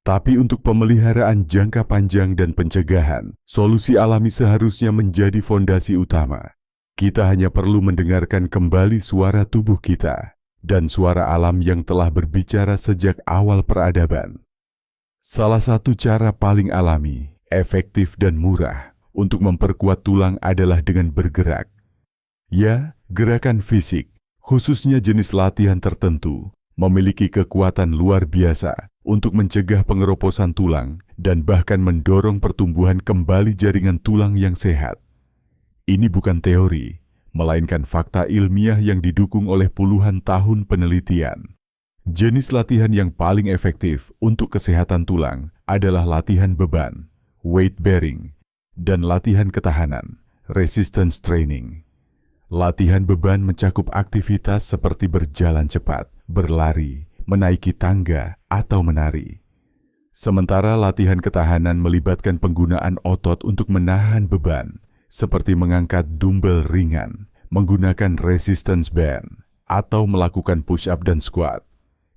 Tapi untuk pemeliharaan jangka panjang dan pencegahan, solusi alami seharusnya menjadi fondasi utama. Kita hanya perlu mendengarkan kembali suara tubuh kita dan suara alam yang telah berbicara sejak awal peradaban. Salah satu cara paling alami, efektif dan murah untuk memperkuat tulang adalah dengan bergerak. Ya, gerakan fisik, khususnya jenis latihan tertentu, memiliki kekuatan luar biasa untuk mencegah pengeroposan tulang dan bahkan mendorong pertumbuhan kembali jaringan tulang yang sehat. Ini bukan teori, melainkan fakta ilmiah yang didukung oleh puluhan tahun penelitian. Jenis latihan yang paling efektif untuk kesehatan tulang adalah latihan beban, weight bearing, dan latihan ketahanan, resistance training. Latihan beban mencakup aktivitas seperti berjalan cepat, berlari, menaiki tangga, atau menari. Sementara latihan ketahanan melibatkan penggunaan otot untuk menahan beban, seperti mengangkat dumbbell ringan, menggunakan resistance band, atau melakukan push-up dan squat.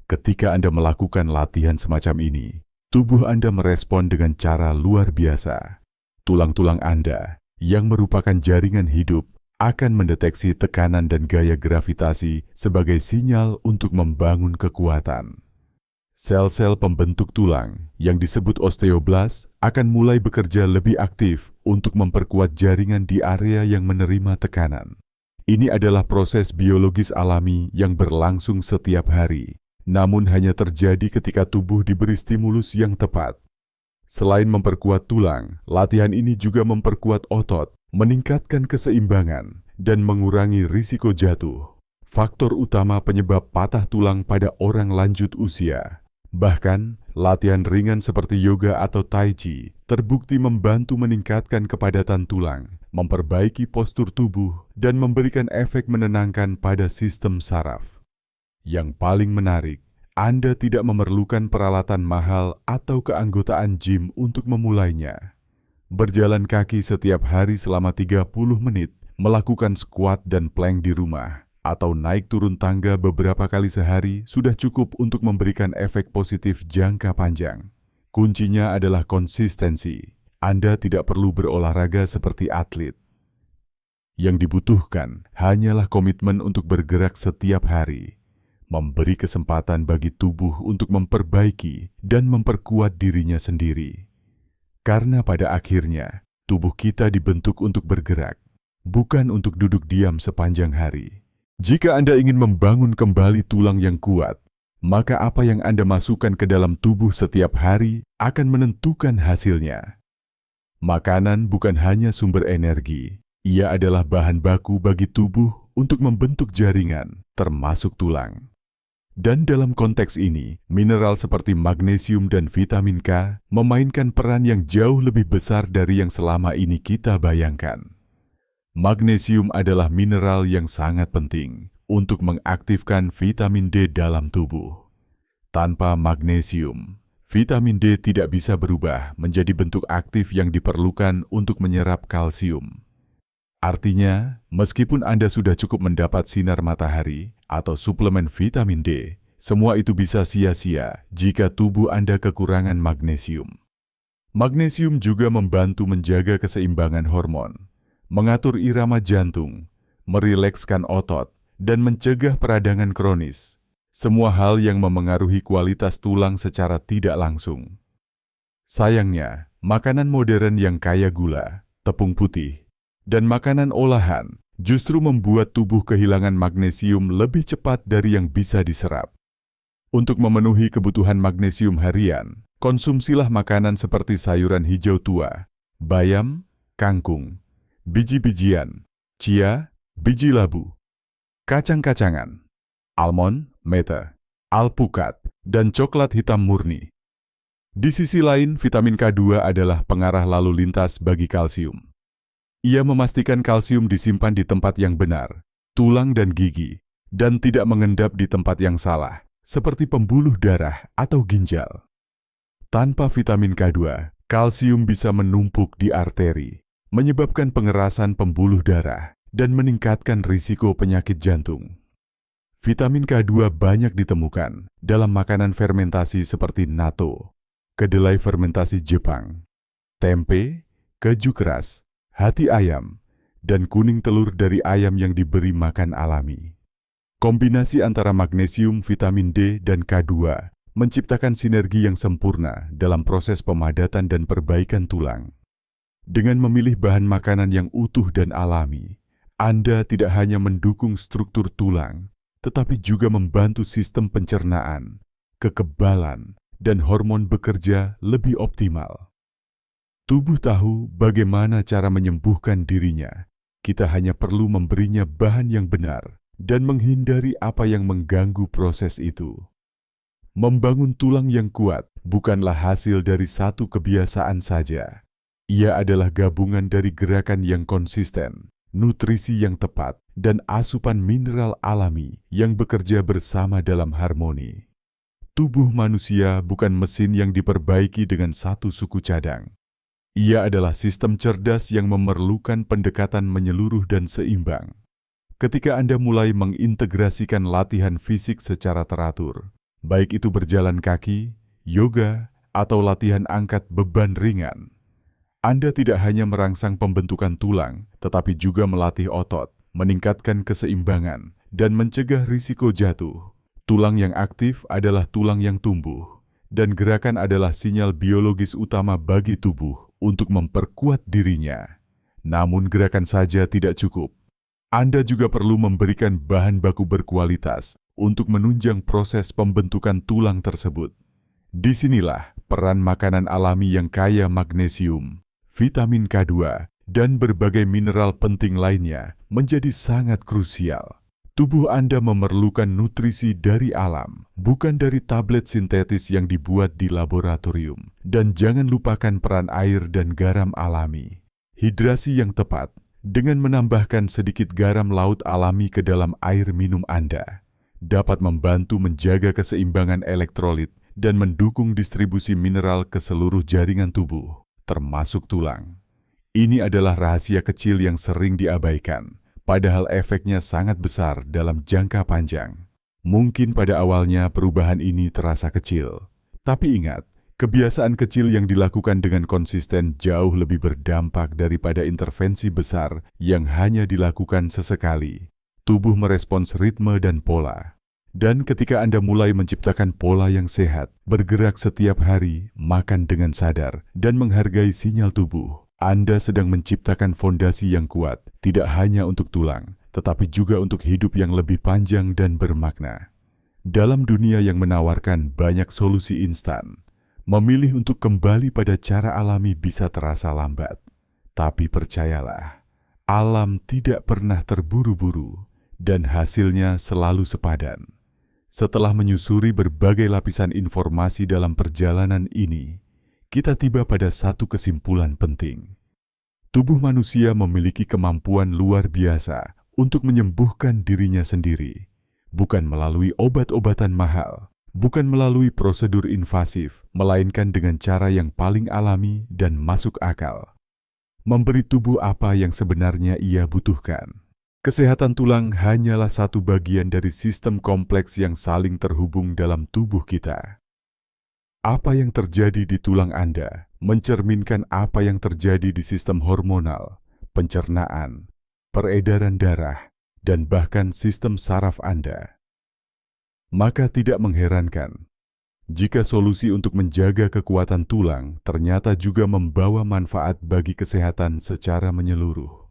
Ketika Anda melakukan latihan semacam ini, tubuh Anda merespon dengan cara luar biasa. Tulang-tulang Anda, yang merupakan jaringan hidup, akan mendeteksi tekanan dan gaya gravitasi sebagai sinyal untuk membangun kekuatan. Sel-sel pembentuk tulang, yang disebut osteoblas, akan mulai bekerja lebih aktif untuk memperkuat jaringan di area yang menerima tekanan. Ini adalah proses biologis alami yang berlangsung setiap hari, namun hanya terjadi ketika tubuh diberi stimulus yang tepat. Selain memperkuat tulang, latihan ini juga memperkuat otot, meningkatkan keseimbangan, dan mengurangi risiko jatuh. faktor utama penyebab patah tulang pada orang lanjut usia. Bahkan, latihan ringan seperti yoga atau tai chi terbukti membantu meningkatkan kepadatan tulang, memperbaiki postur tubuh, dan memberikan efek menenangkan pada sistem saraf. Yang paling menarik, Anda tidak memerlukan peralatan mahal atau keanggotaan gym untuk memulainya. Berjalan kaki setiap hari selama 30 menit, melakukan squat dan plank di rumah, atau naik turun tangga beberapa kali sehari sudah cukup untuk memberikan efek positif jangka panjang. Kuncinya adalah konsistensi. Anda tidak perlu berolahraga seperti atlet. Yang dibutuhkan hanyalah komitmen untuk bergerak setiap hari, memberi kesempatan bagi tubuh untuk memperbaiki dan memperkuat dirinya sendiri. Karena pada akhirnya, tubuh kita dibentuk untuk bergerak, bukan untuk duduk diam sepanjang hari. Jika Anda ingin membangun kembali tulang yang kuat, maka apa yang Anda masukkan ke dalam tubuh setiap hari akan menentukan hasilnya. Makanan bukan hanya sumber energi, ia adalah bahan baku bagi tubuh untuk membentuk jaringan, termasuk tulang. Dan dalam konteks ini, mineral seperti magnesium dan vitamin K memainkan peran yang jauh lebih besar dari yang selama ini kita bayangkan. Magnesium adalah mineral yang sangat penting untuk mengaktifkan vitamin D dalam tubuh. Tanpa magnesium, vitamin D tidak bisa berubah menjadi bentuk aktif yang diperlukan untuk menyerap kalsium. Artinya, meskipun Anda sudah cukup mendapat sinar matahari atau suplemen vitamin D, semua itu bisa sia-sia jika tubuh Anda kekurangan magnesium. Magnesium juga membantu menjaga keseimbangan hormon, mengatur irama jantung, merilekskan otot, dan mencegah peradangan kronis. Semua hal yang memengaruhi kualitas tulang secara tidak langsung. Sayangnya, makanan modern yang kaya gula, tepung putih, dan makanan olahan justru membuat tubuh kehilangan magnesium lebih cepat dari yang bisa diserap. Untuk memenuhi kebutuhan magnesium harian, konsumsilah makanan seperti sayuran hijau tua, bayam, kangkung, biji-bijian, chia, biji labu, kacang-kacangan, almond, mete, alpukat, dan coklat hitam murni. Di sisi lain, vitamin K2 adalah pengarah lalu lintas bagi kalsium. Ia memastikan kalsium disimpan di tempat yang benar, tulang dan gigi, dan tidak mengendap di tempat yang salah, seperti pembuluh darah atau ginjal. Tanpa vitamin K2, kalsium bisa menumpuk di arteri, menyebabkan pengerasan pembuluh darah, dan meningkatkan risiko penyakit jantung. Vitamin K2 banyak ditemukan dalam makanan fermentasi seperti natto, kedelai fermentasi Jepang, tempe, keju keras, hati ayam, dan kuning telur dari ayam yang diberi makan alami. Kombinasi antara magnesium, vitamin D, dan K2 menciptakan sinergi yang sempurna dalam proses pemadatan dan perbaikan tulang. Dengan memilih bahan makanan yang utuh dan alami, Anda tidak hanya mendukung struktur tulang, tetapi juga membantu sistem pencernaan, kekebalan, dan hormon bekerja lebih optimal. Tubuh tahu bagaimana cara menyembuhkan dirinya. Kita hanya perlu memberinya bahan yang benar dan menghindari apa yang mengganggu proses itu. Membangun tulang yang kuat bukanlah hasil dari satu kebiasaan saja. Ia adalah gabungan dari gerakan yang konsisten, nutrisi yang tepat, dan asupan mineral alami yang bekerja bersama dalam harmoni. Tubuh manusia bukan mesin yang diperbaiki dengan satu suku cadang. Ia adalah sistem cerdas yang memerlukan pendekatan menyeluruh dan seimbang. Ketika Anda mulai mengintegrasikan latihan fisik secara teratur, baik itu berjalan kaki, yoga, atau latihan angkat beban ringan, Anda tidak hanya merangsang pembentukan tulang, tetapi juga melatih otot, meningkatkan keseimbangan, dan mencegah risiko jatuh. Tulang yang aktif adalah tulang yang tumbuh, dan gerakan adalah sinyal biologis utama bagi tubuh untuk memperkuat dirinya. Namun gerakan saja tidak cukup. Anda juga perlu memberikan bahan baku berkualitas untuk menunjang proses pembentukan tulang tersebut. Disinilah peran makanan alami yang kaya magnesium, vitamin K2, dan berbagai mineral penting lainnya menjadi sangat krusial. Tubuh Anda memerlukan nutrisi dari alam, bukan dari tablet sintetis yang dibuat di laboratorium. Dan jangan lupakan peran air dan garam alami. Hidrasi yang tepat, dengan menambahkan sedikit garam laut alami ke dalam air minum Anda, dapat membantu menjaga keseimbangan elektrolit dan mendukung distribusi mineral ke seluruh jaringan tubuh, termasuk tulang. Ini adalah rahasia kecil yang sering diabaikan, padahal efeknya sangat besar dalam jangka panjang. Mungkin pada awalnya perubahan ini terasa kecil, tapi ingat, kebiasaan kecil yang dilakukan dengan konsisten jauh lebih berdampak daripada intervensi besar yang hanya dilakukan sesekali. Tubuh merespons ritme dan pola. Dan ketika Anda mulai menciptakan pola yang sehat, bergerak setiap hari, makan dengan sadar, dan menghargai sinyal tubuh, Anda sedang menciptakan fondasi yang kuat, tidak hanya untuk tulang, tetapi juga untuk hidup yang lebih panjang dan bermakna. Dalam dunia yang menawarkan banyak solusi instan, memilih untuk kembali pada cara alami bisa terasa lambat. Tapi percayalah, alam tidak pernah terburu-buru dan hasilnya selalu sepadan. Setelah menyusuri berbagai lapisan informasi dalam perjalanan ini, kita tiba pada satu kesimpulan penting. Tubuh manusia memiliki kemampuan luar biasa untuk menyembuhkan dirinya sendiri, bukan melalui obat-obatan mahal, bukan melalui prosedur invasif, melainkan dengan cara yang paling alami dan masuk akal. Memberi tubuh apa yang sebenarnya ia butuhkan. Kesehatan tulang hanyalah satu bagian dari sistem kompleks yang saling terhubung dalam tubuh kita. Apa yang terjadi di tulang Anda mencerminkan apa yang terjadi di sistem hormonal, pencernaan, peredaran darah, dan bahkan sistem saraf Anda. Maka tidak mengherankan jika solusi untuk menjaga kekuatan tulang ternyata juga membawa manfaat bagi kesehatan secara menyeluruh.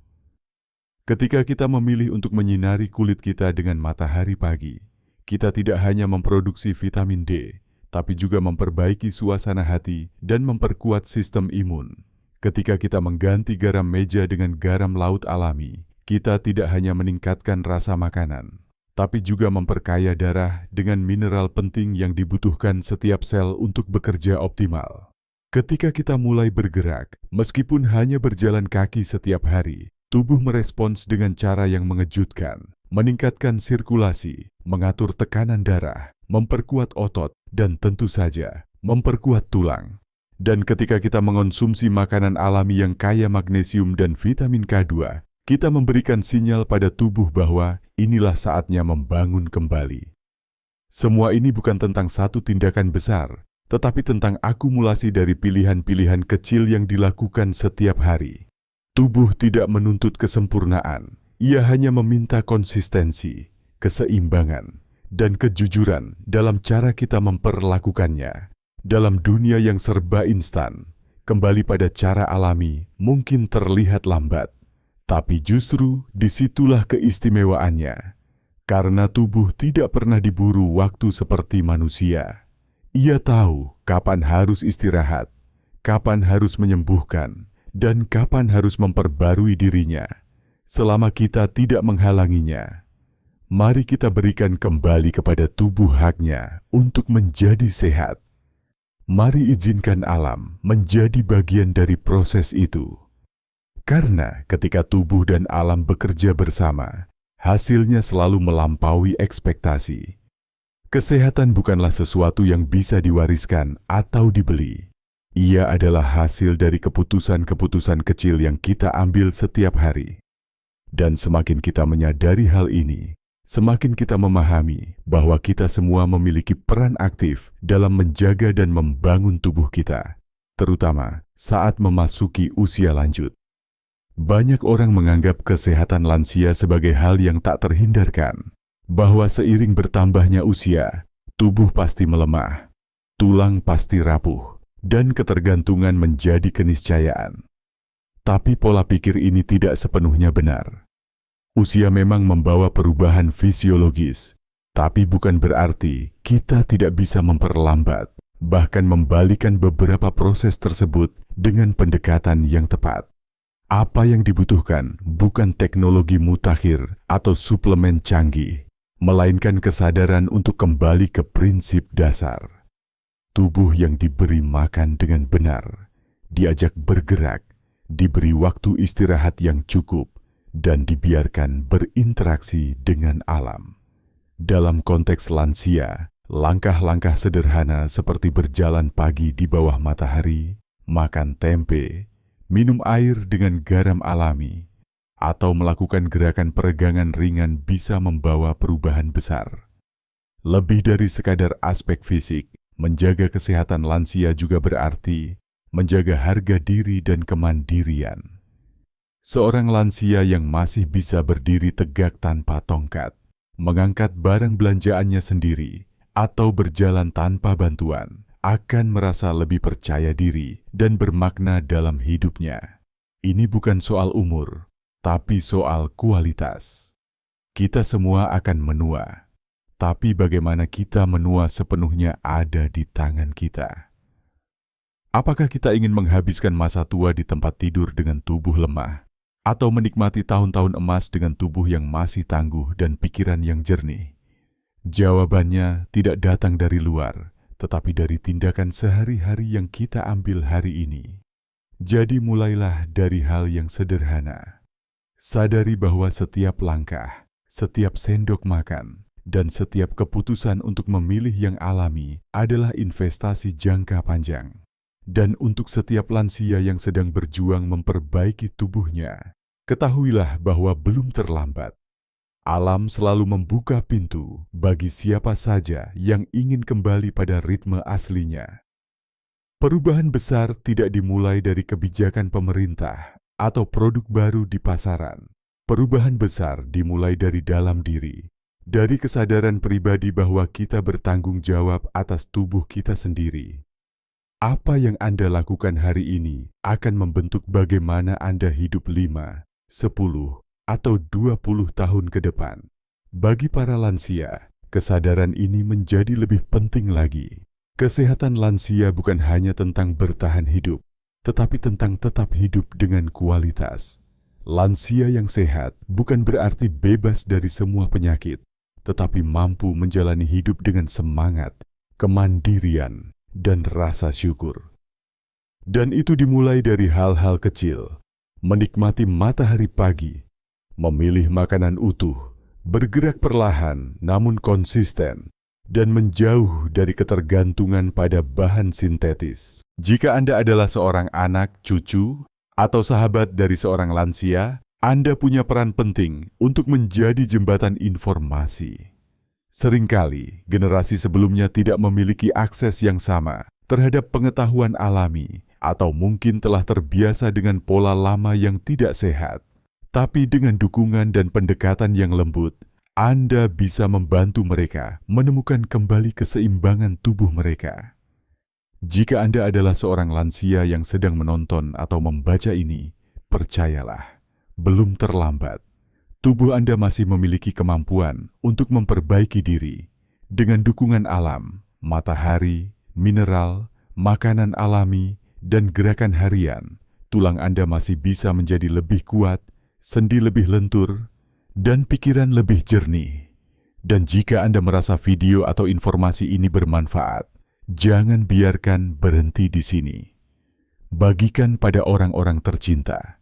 Ketika kita memilih untuk menyinari kulit kita dengan matahari pagi, kita tidak hanya memproduksi vitamin D, tapi juga memperbaiki suasana hati dan memperkuat sistem imun. Ketika kita mengganti garam meja dengan garam laut alami, kita tidak hanya meningkatkan rasa makanan, tapi juga memperkaya darah dengan mineral penting yang dibutuhkan setiap sel untuk bekerja optimal. Ketika kita mulai bergerak, meskipun hanya berjalan kaki setiap hari, tubuh merespons dengan cara yang mengejutkan, meningkatkan sirkulasi, mengatur tekanan darah, memperkuat otot, dan tentu saja memperkuat tulang. Dan ketika kita mengonsumsi makanan alami yang kaya magnesium dan vitamin K2, kita memberikan sinyal pada tubuh bahwa inilah saatnya membangun kembali. Semua ini bukan tentang satu tindakan besar, tetapi tentang akumulasi dari pilihan-pilihan kecil yang dilakukan setiap hari. Tubuh tidak menuntut kesempurnaan, ia hanya meminta konsistensi, keseimbangan, dan kejujuran dalam cara kita memperlakukannya. Dalam dunia yang serba instan, kembali pada cara alami mungkin terlihat lambat. Tapi justru disitulah keistimewaannya. Karena tubuh tidak pernah diburu waktu seperti manusia. Ia tahu kapan harus istirahat, kapan harus menyembuhkan, dan kapan harus memperbarui dirinya. Selama kita tidak menghalanginya, mari kita berikan kembali kepada tubuh haknya untuk menjadi sehat. Mari izinkan alam menjadi bagian dari proses itu. Karena ketika tubuh dan alam bekerja bersama, hasilnya selalu melampaui ekspektasi. Kesehatan bukanlah sesuatu yang bisa diwariskan atau dibeli. Ia adalah hasil dari keputusan-keputusan kecil yang kita ambil setiap hari. Dan semakin kita menyadari hal ini, semakin kita memahami bahwa kita semua memiliki peran aktif dalam menjaga dan membangun tubuh kita, terutama saat memasuki usia lanjut. Banyak orang menganggap kesehatan lansia sebagai hal yang tak terhindarkan, bahwa seiring bertambahnya usia, tubuh pasti melemah, tulang pasti rapuh, dan ketergantungan menjadi keniscayaan. Tapi pola pikir ini tidak sepenuhnya benar. Usia memang membawa perubahan fisiologis, tapi bukan berarti kita tidak bisa memperlambat, bahkan membalikan beberapa proses tersebut dengan pendekatan yang tepat. Apa yang dibutuhkan bukan teknologi mutakhir atau suplemen canggih, melainkan kesadaran untuk kembali ke prinsip dasar. Tubuh yang diberi makan dengan benar, diajak bergerak, diberi waktu istirahat yang cukup, dan dibiarkan berinteraksi dengan alam. Dalam konteks lansia, langkah-langkah sederhana seperti berjalan pagi di bawah matahari, makan tempe, minum air dengan garam alami, atau melakukan gerakan peregangan ringan bisa membawa perubahan besar. Lebih dari sekadar aspek fisik, menjaga kesehatan lansia juga berarti menjaga harga diri dan kemandirian. Seorang lansia yang masih bisa berdiri tegak tanpa tongkat, mengangkat barang belanjaannya sendiri, atau berjalan tanpa bantuan, akan merasa lebih percaya diri dan bermakna dalam hidupnya. Ini bukan soal umur, tapi soal kualitas. Kita semua akan menua, tapi bagaimana kita menua sepenuhnya ada di tangan kita. Apakah kita ingin menghabiskan masa tua di tempat tidur dengan tubuh lemah, atau menikmati tahun-tahun emas dengan tubuh yang masih tangguh dan pikiran yang jernih? Jawabannya tidak datang dari luar, tetapi dari tindakan sehari-hari yang kita ambil hari ini. Jadi mulailah dari hal yang sederhana. Sadari bahwa setiap langkah, setiap sendok makan, dan setiap keputusan untuk memilih yang alami adalah investasi jangka panjang. Dan untuk setiap lansia yang sedang berjuang memperbaiki tubuhnya, ketahuilah bahwa belum terlambat. Alam selalu membuka pintu bagi siapa saja yang ingin kembali pada ritme aslinya. Perubahan besar tidak dimulai dari kebijakan pemerintah atau produk baru di pasaran. Perubahan besar dimulai dari dalam diri, dari kesadaran pribadi bahwa kita bertanggung jawab atas tubuh kita sendiri. Apa yang Anda lakukan hari ini akan membentuk bagaimana Anda hidup 5, 10, atau 20 tahun ke depan. Bagi para lansia, kesadaran ini menjadi lebih penting lagi. Kesehatan lansia bukan hanya tentang bertahan hidup, tetapi tentang tetap hidup dengan kualitas. Lansia yang sehat bukan berarti bebas dari semua penyakit, tetapi mampu menjalani hidup dengan semangat, kemandirian, dan rasa syukur. Dan itu dimulai dari hal-hal kecil, menikmati matahari pagi, memilih makanan utuh, bergerak perlahan namun konsisten, dan menjauh dari ketergantungan pada bahan sintetis. Jika Anda adalah seorang anak, cucu, atau sahabat dari seorang lansia, Anda punya peran penting untuk menjadi jembatan informasi. Seringkali, generasi sebelumnya tidak memiliki akses yang sama terhadap pengetahuan alami, atau mungkin telah terbiasa dengan pola lama yang tidak sehat. Tapi dengan dukungan dan pendekatan yang lembut, Anda bisa membantu mereka menemukan kembali keseimbangan tubuh mereka. Jika Anda adalah seorang lansia yang sedang menonton atau membaca ini, percayalah, belum terlambat. Tubuh Anda masih memiliki kemampuan untuk memperbaiki diri. Dengan dukungan alam, matahari, mineral, makanan alami, dan gerakan harian, tulang Anda masih bisa menjadi lebih kuat, sendi lebih lentur, dan pikiran lebih jernih. Dan jika Anda merasa video atau informasi ini bermanfaat, jangan biarkan berhenti di sini. Bagikan pada orang-orang tercinta.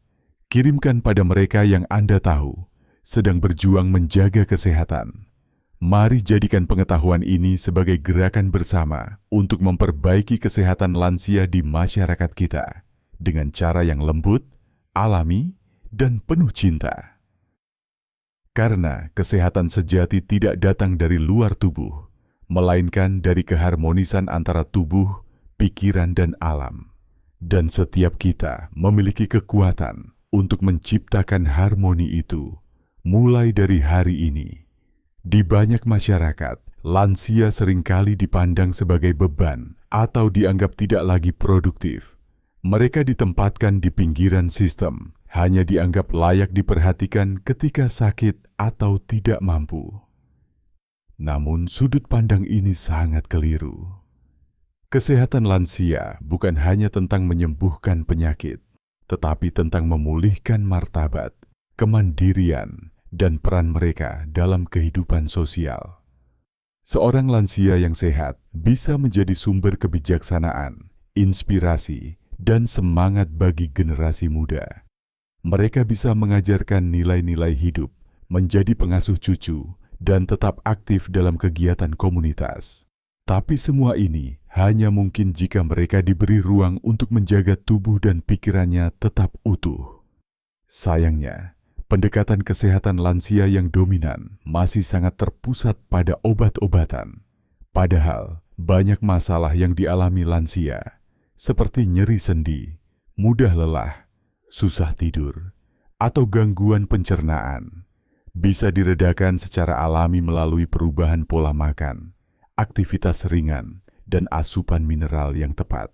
Kirimkan pada mereka yang Anda tahu sedang berjuang menjaga kesehatan. Mari jadikan pengetahuan ini sebagai gerakan bersama untuk memperbaiki kesehatan lansia di masyarakat kita dengan cara yang lembut, alami, dan penuh cinta. Karena kesehatan sejati tidak datang dari luar tubuh, melainkan dari keharmonisan antara tubuh, pikiran, dan alam. Dan setiap kita memiliki kekuatan untuk menciptakan harmoni itu, mulai dari hari ini. Di banyak masyarakat, lansia seringkali dipandang sebagai beban atau dianggap tidak lagi produktif. Mereka ditempatkan di pinggiran sistem, hanya dianggap layak diperhatikan ketika sakit atau tidak mampu. Namun sudut pandang ini sangat keliru. Kesehatan lansia bukan hanya tentang menyembuhkan penyakit, tetapi tentang memulihkan martabat, kemandirian, dan peran mereka dalam kehidupan sosial. Seorang lansia yang sehat bisa menjadi sumber kebijaksanaan, inspirasi, dan semangat bagi generasi muda. Mereka bisa mengajarkan nilai-nilai hidup, menjadi pengasuh cucu, dan tetap aktif dalam kegiatan komunitas. Tapi semua ini hanya mungkin jika mereka diberi ruang untuk menjaga tubuh dan pikirannya tetap utuh. Sayangnya, pendekatan kesehatan lansia yang dominan masih sangat terpusat pada obat-obatan. Padahal, banyak masalah yang dialami lansia, seperti nyeri sendi, mudah lelah, susah tidur, atau gangguan pencernaan, bisa diredakan secara alami melalui perubahan pola makan, aktivitas ringan, dan asupan mineral yang tepat.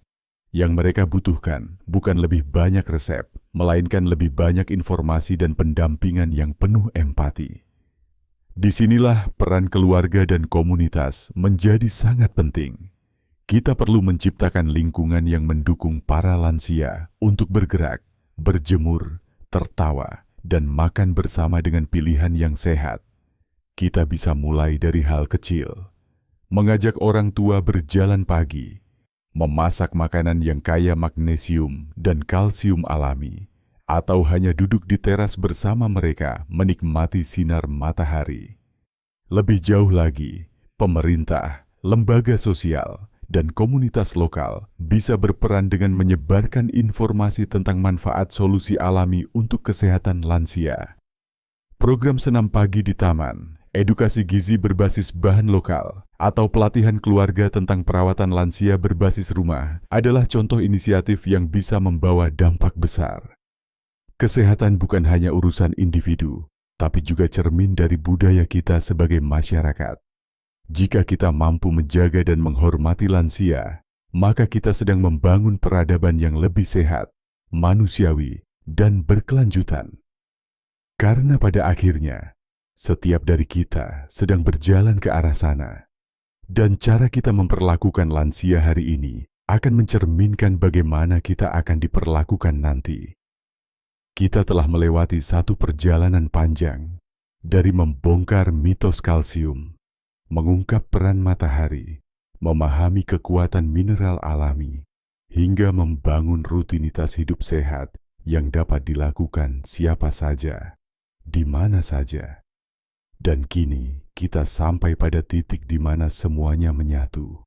Yang mereka butuhkan bukan lebih banyak resep, melainkan lebih banyak informasi dan pendampingan yang penuh empati. Disinilah peran keluarga dan komunitas menjadi sangat penting. Kita perlu menciptakan lingkungan yang mendukung para lansia untuk bergerak, berjemur, tertawa, dan makan bersama dengan pilihan yang sehat. Kita bisa mulai dari hal kecil. Mengajak orang tua berjalan pagi, memasak makanan yang kaya magnesium dan kalsium alami, atau hanya duduk di teras bersama mereka menikmati sinar matahari. Lebih jauh lagi, pemerintah, lembaga sosial, dan komunitas lokal bisa berperan dengan menyebarkan informasi tentang manfaat solusi alami untuk kesehatan lansia. Program senam pagi di taman, edukasi gizi berbasis bahan lokal, atau pelatihan keluarga tentang perawatan lansia berbasis rumah adalah contoh inisiatif yang bisa membawa dampak besar. Kesehatan bukan hanya urusan individu, tapi juga cermin dari budaya kita sebagai masyarakat. Jika kita mampu menjaga dan menghormati lansia, maka kita sedang membangun peradaban yang lebih sehat, manusiawi, dan berkelanjutan. Karena pada akhirnya, setiap dari kita sedang berjalan ke arah sana. Dan cara kita memperlakukan lansia hari ini akan mencerminkan bagaimana kita akan diperlakukan nanti. Kita telah melewati satu perjalanan panjang dari membongkar mitos kalsium, mengungkap peran matahari, memahami kekuatan mineral alami, hingga membangun rutinitas hidup sehat yang dapat dilakukan siapa saja, di mana saja. Dan kini kita sampai pada titik di mana semuanya menyatu.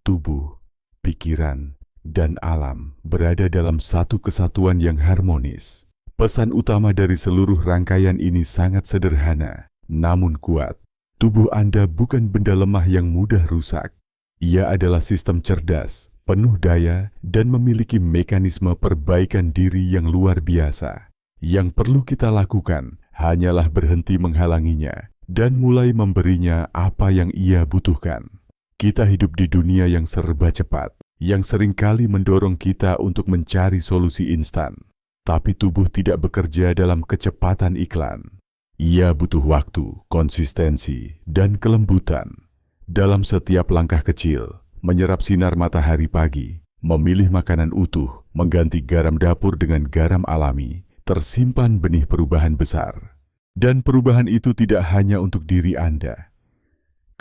Tubuh, pikiran, dan alam berada dalam satu kesatuan yang harmonis. Pesan utama dari seluruh rangkaian ini sangat sederhana, namun kuat. Tubuh Anda bukan benda lemah yang mudah rusak. Ia adalah sistem cerdas, penuh daya, dan memiliki mekanisme perbaikan diri yang luar biasa. Yang perlu kita lakukan hanyalah berhenti menghalanginya dan mulai memberinya apa yang ia butuhkan. Kita hidup di dunia yang serba cepat, yang seringkali mendorong kita untuk mencari solusi instan. Tapi tubuh tidak bekerja dalam kecepatan iklan. Ia butuh waktu, konsistensi, dan kelembutan. Dalam setiap langkah kecil, menyerap sinar matahari pagi, memilih makanan utuh, mengganti garam dapur dengan garam alami, tersimpan benih perubahan besar. Dan perubahan itu tidak hanya untuk diri Anda.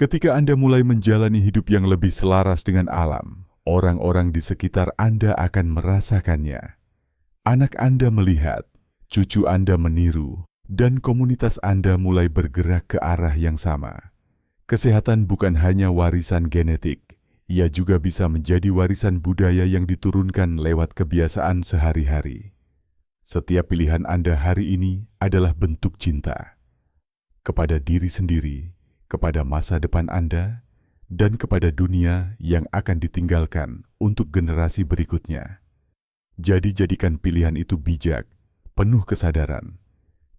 Ketika Anda mulai menjalani hidup yang lebih selaras dengan alam, orang-orang di sekitar Anda akan merasakannya. Anak Anda melihat, cucu Anda meniru, dan komunitas Anda mulai bergerak ke arah yang sama. Kesehatan bukan hanya warisan genetik, ia juga bisa menjadi warisan budaya yang diturunkan lewat kebiasaan sehari-hari. Setiap pilihan Anda hari ini adalah bentuk cinta kepada diri sendiri, kepada masa depan Anda, dan kepada dunia yang akan ditinggalkan untuk generasi berikutnya. Jadi jadikan pilihan itu bijak, penuh kesadaran,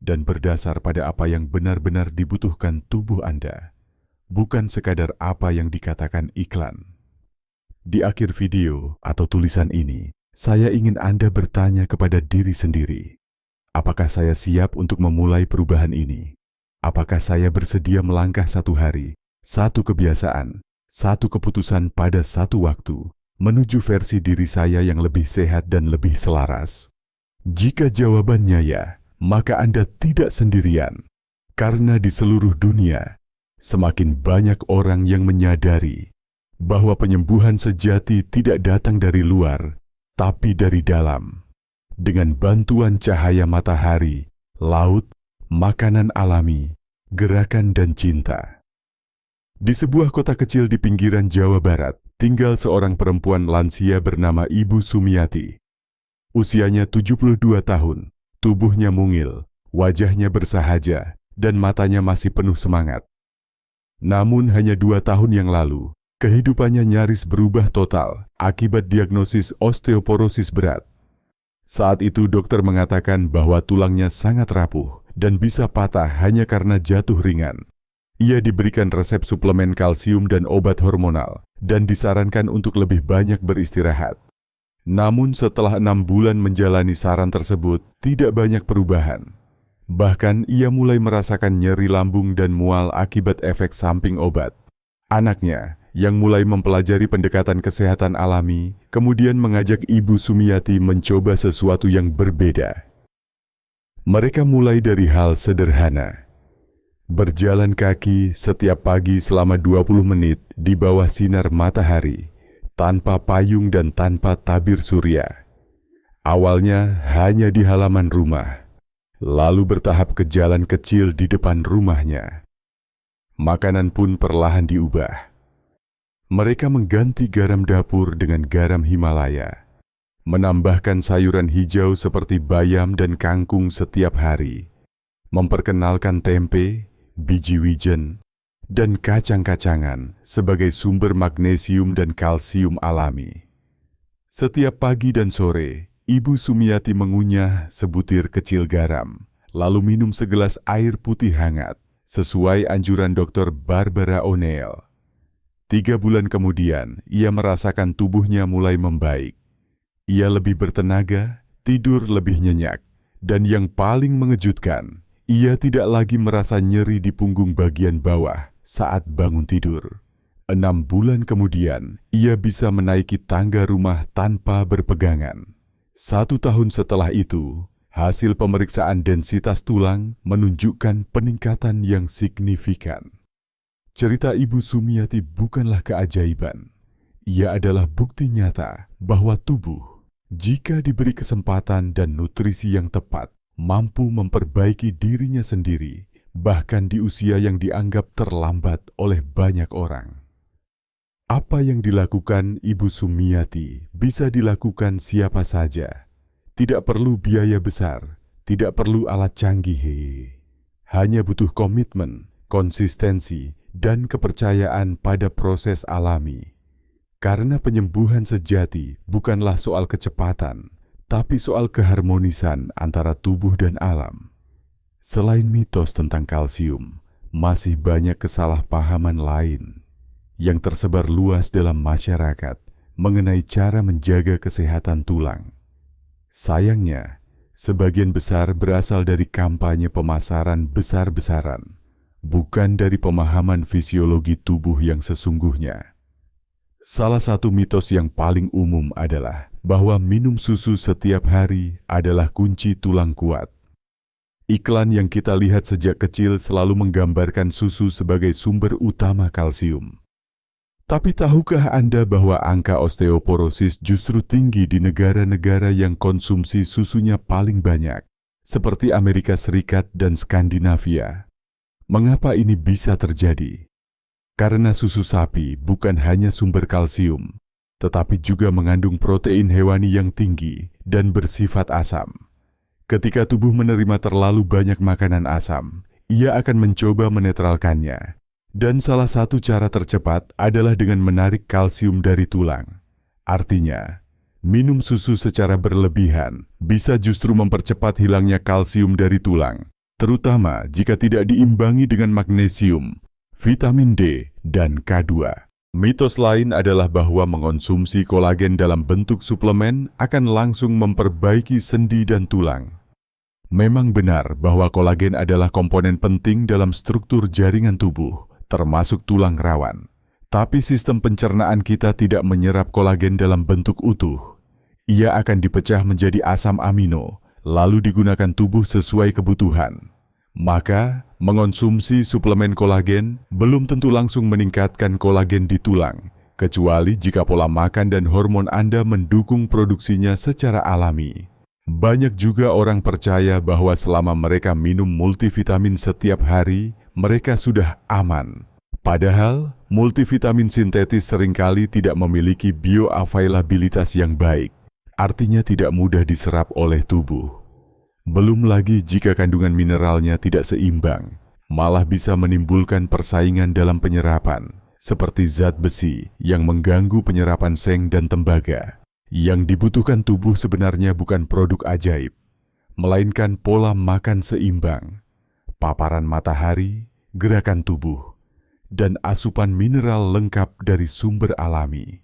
dan berdasar pada apa yang benar-benar dibutuhkan tubuh Anda, bukan sekadar apa yang dikatakan iklan. Di akhir video atau tulisan ini, saya ingin Anda bertanya kepada diri sendiri, apakah saya siap untuk memulai perubahan ini? Apakah saya bersedia melangkah satu hari, satu kebiasaan, satu keputusan pada satu waktu, menuju versi diri saya yang lebih sehat dan lebih selaras? Jika jawabannya ya, maka Anda tidak sendirian. Karena di seluruh dunia, semakin banyak orang yang menyadari bahwa penyembuhan sejati tidak datang dari luar, tapi dari dalam. Dengan bantuan cahaya matahari, laut, makanan alami, gerakan dan cinta. Di sebuah kota kecil di pinggiran Jawa Barat, tinggal seorang perempuan lansia bernama Ibu Sumiati. Usianya 72 tahun, tubuhnya mungil, wajahnya bersahaja, dan matanya masih penuh semangat. Namun hanya 2 tahun yang lalu, kehidupannya nyaris berubah total akibat diagnosis osteoporosis berat. Saat itu dokter mengatakan bahwa tulangnya sangat rapuh dan bisa patah hanya karena jatuh ringan. Ia diberikan resep suplemen kalsium dan obat hormonal dan disarankan untuk lebih banyak beristirahat. Namun setelah 6 bulan menjalani saran tersebut, tidak banyak perubahan. Bahkan ia mulai merasakan nyeri lambung dan mual akibat efek samping obat. Anaknya, yang mulai mempelajari pendekatan kesehatan alami, kemudian mengajak Ibu Sumiati mencoba sesuatu yang berbeda. Mereka mulai dari hal sederhana. Berjalan kaki setiap pagi selama 20 menit di bawah sinar matahari, tanpa payung dan tanpa tabir surya. Awalnya hanya di halaman rumah, lalu bertahap ke jalan kecil di depan rumahnya. Makanan pun perlahan diubah. Mereka mengganti garam dapur dengan garam Himalaya, menambahkan sayuran hijau seperti bayam dan kangkung setiap hari, memperkenalkan tempe, biji wijen, dan kacang-kacangan sebagai sumber magnesium dan kalsium alami. Setiap pagi dan sore, Ibu Sumiati mengunyah sebutir kecil garam, lalu minum segelas air putih hangat, sesuai anjuran Dr. Barbara O'Neill. 3 bulan kemudian, ia merasakan tubuhnya mulai membaik. Ia lebih bertenaga, tidur lebih nyenyak, dan yang paling mengejutkan, ia tidak lagi merasa nyeri di punggung bagian bawah saat bangun tidur. 6 bulan kemudian, ia bisa menaiki tangga rumah tanpa berpegangan. 1 tahun setelah itu, hasil pemeriksaan densitas tulang menunjukkan peningkatan yang signifikan. Cerita Ibu Sumiati bukanlah keajaiban. Ia adalah bukti nyata bahwa tubuh, jika diberi kesempatan dan nutrisi yang tepat, mampu memperbaiki dirinya sendiri, bahkan di usia yang dianggap terlambat oleh banyak orang. Apa yang dilakukan Ibu Sumiati bisa dilakukan siapa saja. Tidak perlu biaya besar, tidak perlu alat canggih. Hanya butuh komitmen, konsistensi, dan kepercayaan pada proses alami. Karena penyembuhan sejati bukanlah soal kecepatan, tapi soal keharmonisan antara tubuh dan alam. Selain mitos tentang kalsium, masih banyak kesalahpahaman lain yang tersebar luas dalam masyarakat mengenai cara menjaga kesehatan tulang. Sayangnya, sebagian besar berasal dari kampanye pemasaran besar-besaran, bukan dari pemahaman fisiologi tubuh yang sesungguhnya. Salah satu mitos yang paling umum adalah bahwa minum susu setiap hari adalah kunci tulang kuat. Iklan yang kita lihat sejak kecil selalu menggambarkan susu sebagai sumber utama kalsium. Tapi tahukah Anda bahwa angka osteoporosis justru tinggi di negara-negara yang konsumsi susunya paling banyak, seperti Amerika Serikat dan Skandinavia? Mengapa ini bisa terjadi? Karena susu sapi bukan hanya sumber kalsium, tetapi juga mengandung protein hewani yang tinggi dan bersifat asam. Ketika tubuh menerima terlalu banyak makanan asam, ia akan mencoba menetralkannya. Dan salah satu cara tercepat adalah dengan menarik kalsium dari tulang. Artinya, minum susu secara berlebihan bisa justru mempercepat hilangnya kalsium dari tulang, terutama jika tidak diimbangi dengan magnesium, vitamin D, dan K2. Mitos lain adalah bahwa mengonsumsi kolagen dalam bentuk suplemen akan langsung memperbaiki sendi dan tulang. Memang benar bahwa kolagen adalah komponen penting dalam struktur jaringan tubuh, termasuk tulang rawan. Tapi sistem pencernaan kita tidak menyerap kolagen dalam bentuk utuh. Ia akan dipecah menjadi asam amino, lalu digunakan tubuh sesuai kebutuhan. Maka, mengonsumsi suplemen kolagen belum tentu langsung meningkatkan kolagen di tulang, kecuali jika pola makan dan hormon Anda mendukung produksinya secara alami. Banyak juga orang percaya bahwa selama mereka minum multivitamin setiap hari, mereka sudah aman. Padahal, multivitamin sintetis seringkali tidak memiliki bioavailabilitas yang baik, artinya tidak mudah diserap oleh tubuh. Belum lagi jika kandungan mineralnya tidak seimbang, malah bisa menimbulkan persaingan dalam penyerapan, seperti zat besi yang mengganggu penyerapan seng dan tembaga. Yang dibutuhkan tubuh sebenarnya bukan produk ajaib, melainkan pola makan seimbang, paparan matahari, gerakan tubuh, dan asupan mineral lengkap dari sumber alami.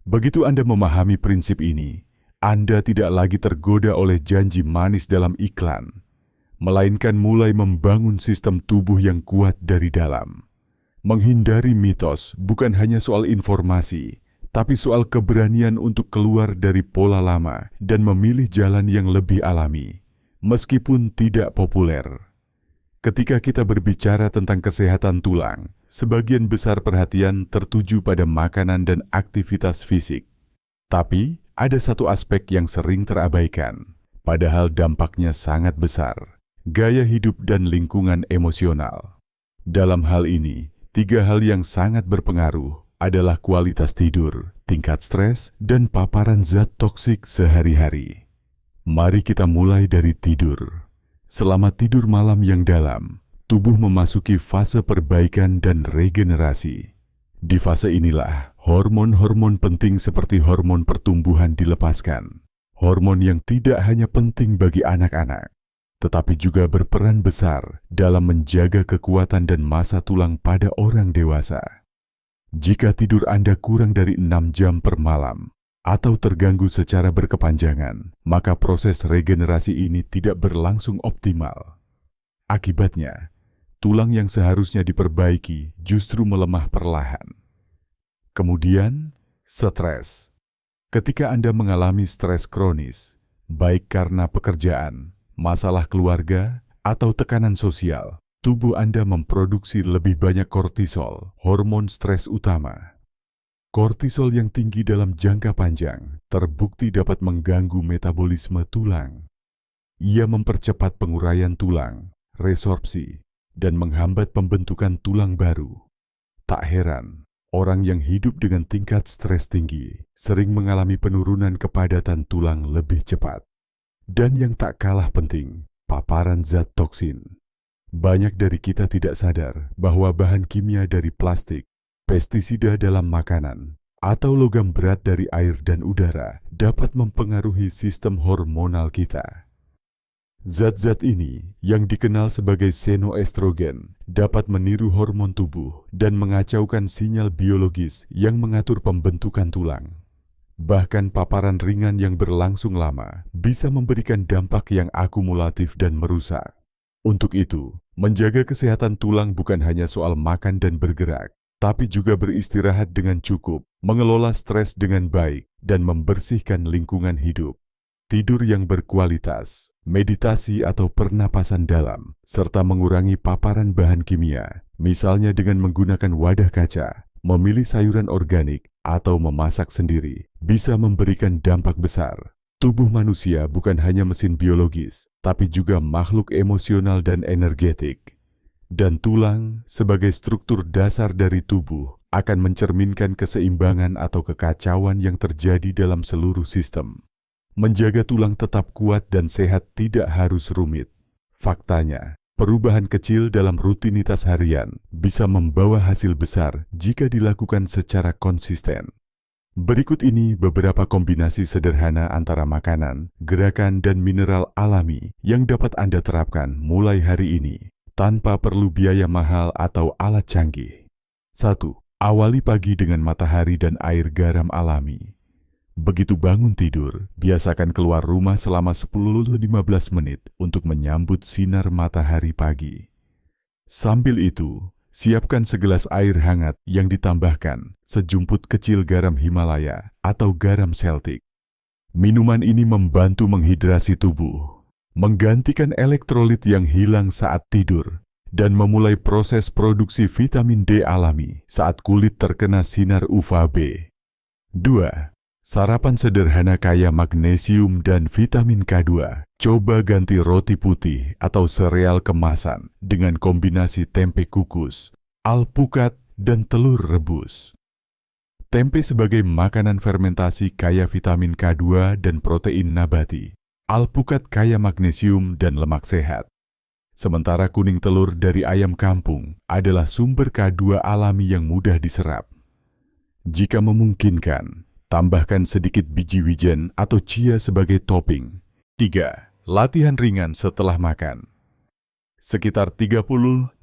Begitu Anda memahami prinsip ini, Anda tidak lagi tergoda oleh janji manis dalam iklan, melainkan mulai membangun sistem tubuh yang kuat dari dalam. Menghindari mitos bukan hanya soal informasi, tapi soal keberanian untuk keluar dari pola lama dan memilih jalan yang lebih alami, meskipun tidak populer. Ketika kita berbicara tentang kesehatan tulang, sebagian besar perhatian tertuju pada makanan dan aktivitas fisik. Tapi, ada satu aspek yang sering terabaikan, padahal dampaknya sangat besar: gaya hidup dan lingkungan emosional. Dalam hal ini, 3 hal yang sangat berpengaruh adalah kualitas tidur, tingkat stres, dan paparan zat toksik sehari-hari. Mari kita mulai dari tidur. Selama tidur malam yang dalam, tubuh memasuki fase perbaikan dan regenerasi. Di fase inilah, hormon-hormon penting seperti hormon pertumbuhan dilepaskan. Hormon yang tidak hanya penting bagi anak-anak, tetapi juga berperan besar dalam menjaga kekuatan dan massa tulang pada orang dewasa. Jika tidur Anda kurang dari 6 jam per malam atau terganggu secara berkepanjangan, maka proses regenerasi ini tidak berlangsung optimal. Akibatnya, tulang yang seharusnya diperbaiki justru melemah perlahan. Kemudian, stres. Ketika Anda mengalami stres kronis, baik karena pekerjaan, masalah keluarga, atau tekanan sosial, tubuh Anda memproduksi lebih banyak kortisol, hormon stres utama. Kortisol yang tinggi dalam jangka panjang terbukti dapat mengganggu metabolisme tulang. Ia mempercepat penguraian tulang, resorpsi, dan menghambat pembentukan tulang baru. Tak heran, orang yang hidup dengan tingkat stres tinggi sering mengalami penurunan kepadatan tulang lebih cepat. Dan yang tak kalah penting, paparan zat toksin. Banyak dari kita tidak sadar bahwa bahan kimia dari plastik, pestisida dalam makanan, atau logam berat dari air dan udara dapat mempengaruhi sistem hormonal kita. Zat-zat ini, yang dikenal sebagai senoestrogen, dapat meniru hormon tubuh dan mengacaukan sinyal biologis yang mengatur pembentukan tulang. Bahkan paparan ringan yang berlangsung lama bisa memberikan dampak yang akumulatif dan merusak. Untuk itu, menjaga kesehatan tulang bukan hanya soal makan dan bergerak, tapi juga beristirahat dengan cukup, mengelola stres dengan baik, dan membersihkan lingkungan hidup. Tidur yang berkualitas, meditasi atau pernapasan dalam, serta mengurangi paparan bahan kimia, misalnya dengan menggunakan wadah kaca, memilih sayuran organik, atau memasak sendiri, bisa memberikan dampak besar. Tubuh manusia bukan hanya mesin biologis, tapi juga makhluk emosional dan energetik. Dan tulang, sebagai struktur dasar dari tubuh, akan mencerminkan keseimbangan atau kekacauan yang terjadi dalam seluruh sistem. Menjaga tulang tetap kuat dan sehat tidak harus rumit. Faktanya, perubahan kecil dalam rutinitas harian bisa membawa hasil besar jika dilakukan secara konsisten. Berikut ini beberapa kombinasi sederhana antara makanan, gerakan, dan mineral alami yang dapat Anda terapkan mulai hari ini, tanpa perlu biaya mahal atau alat canggih. 1. Awali pagi dengan matahari dan air garam alami. Begitu bangun tidur, biasakan keluar rumah selama 10-15 menit untuk menyambut sinar matahari pagi. Sambil itu, siapkan segelas air hangat yang ditambahkan sejumput kecil garam Himalaya atau garam Celtic. Minuman ini membantu menghidrasi tubuh, menggantikan elektrolit yang hilang saat tidur, dan memulai proses produksi vitamin D alami saat kulit terkena sinar UVB. 2. Sarapan sederhana kaya magnesium dan vitamin K2. Coba ganti roti putih atau sereal kemasan dengan kombinasi tempe kukus, alpukat, dan telur rebus. Tempe sebagai makanan fermentasi kaya vitamin K2 dan protein nabati. Alpukat kaya magnesium dan lemak sehat. Sementara kuning telur dari ayam kampung adalah sumber K2 alami yang mudah diserap. Jika memungkinkan, tambahkan sedikit biji wijen atau chia sebagai topping. 3. Latihan ringan setelah makan. Sekitar 30-60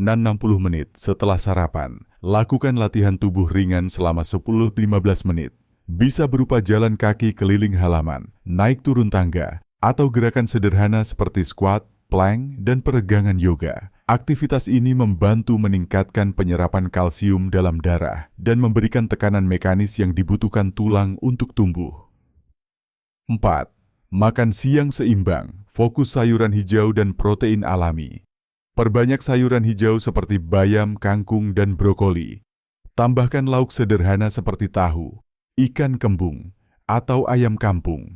menit setelah sarapan, lakukan latihan tubuh ringan selama 10-15 menit. Bisa berupa jalan kaki keliling halaman, naik turun tangga, atau gerakan sederhana seperti squat, plank, dan peregangan yoga. Aktivitas ini membantu meningkatkan penyerapan kalsium dalam darah dan memberikan tekanan mekanis yang dibutuhkan tulang untuk tumbuh. 4. Makan siang seimbang, fokus sayuran hijau dan protein alami. Perbanyak sayuran hijau seperti bayam, kangkung, dan brokoli. Tambahkan lauk sederhana seperti tahu, ikan kembung, atau ayam kampung.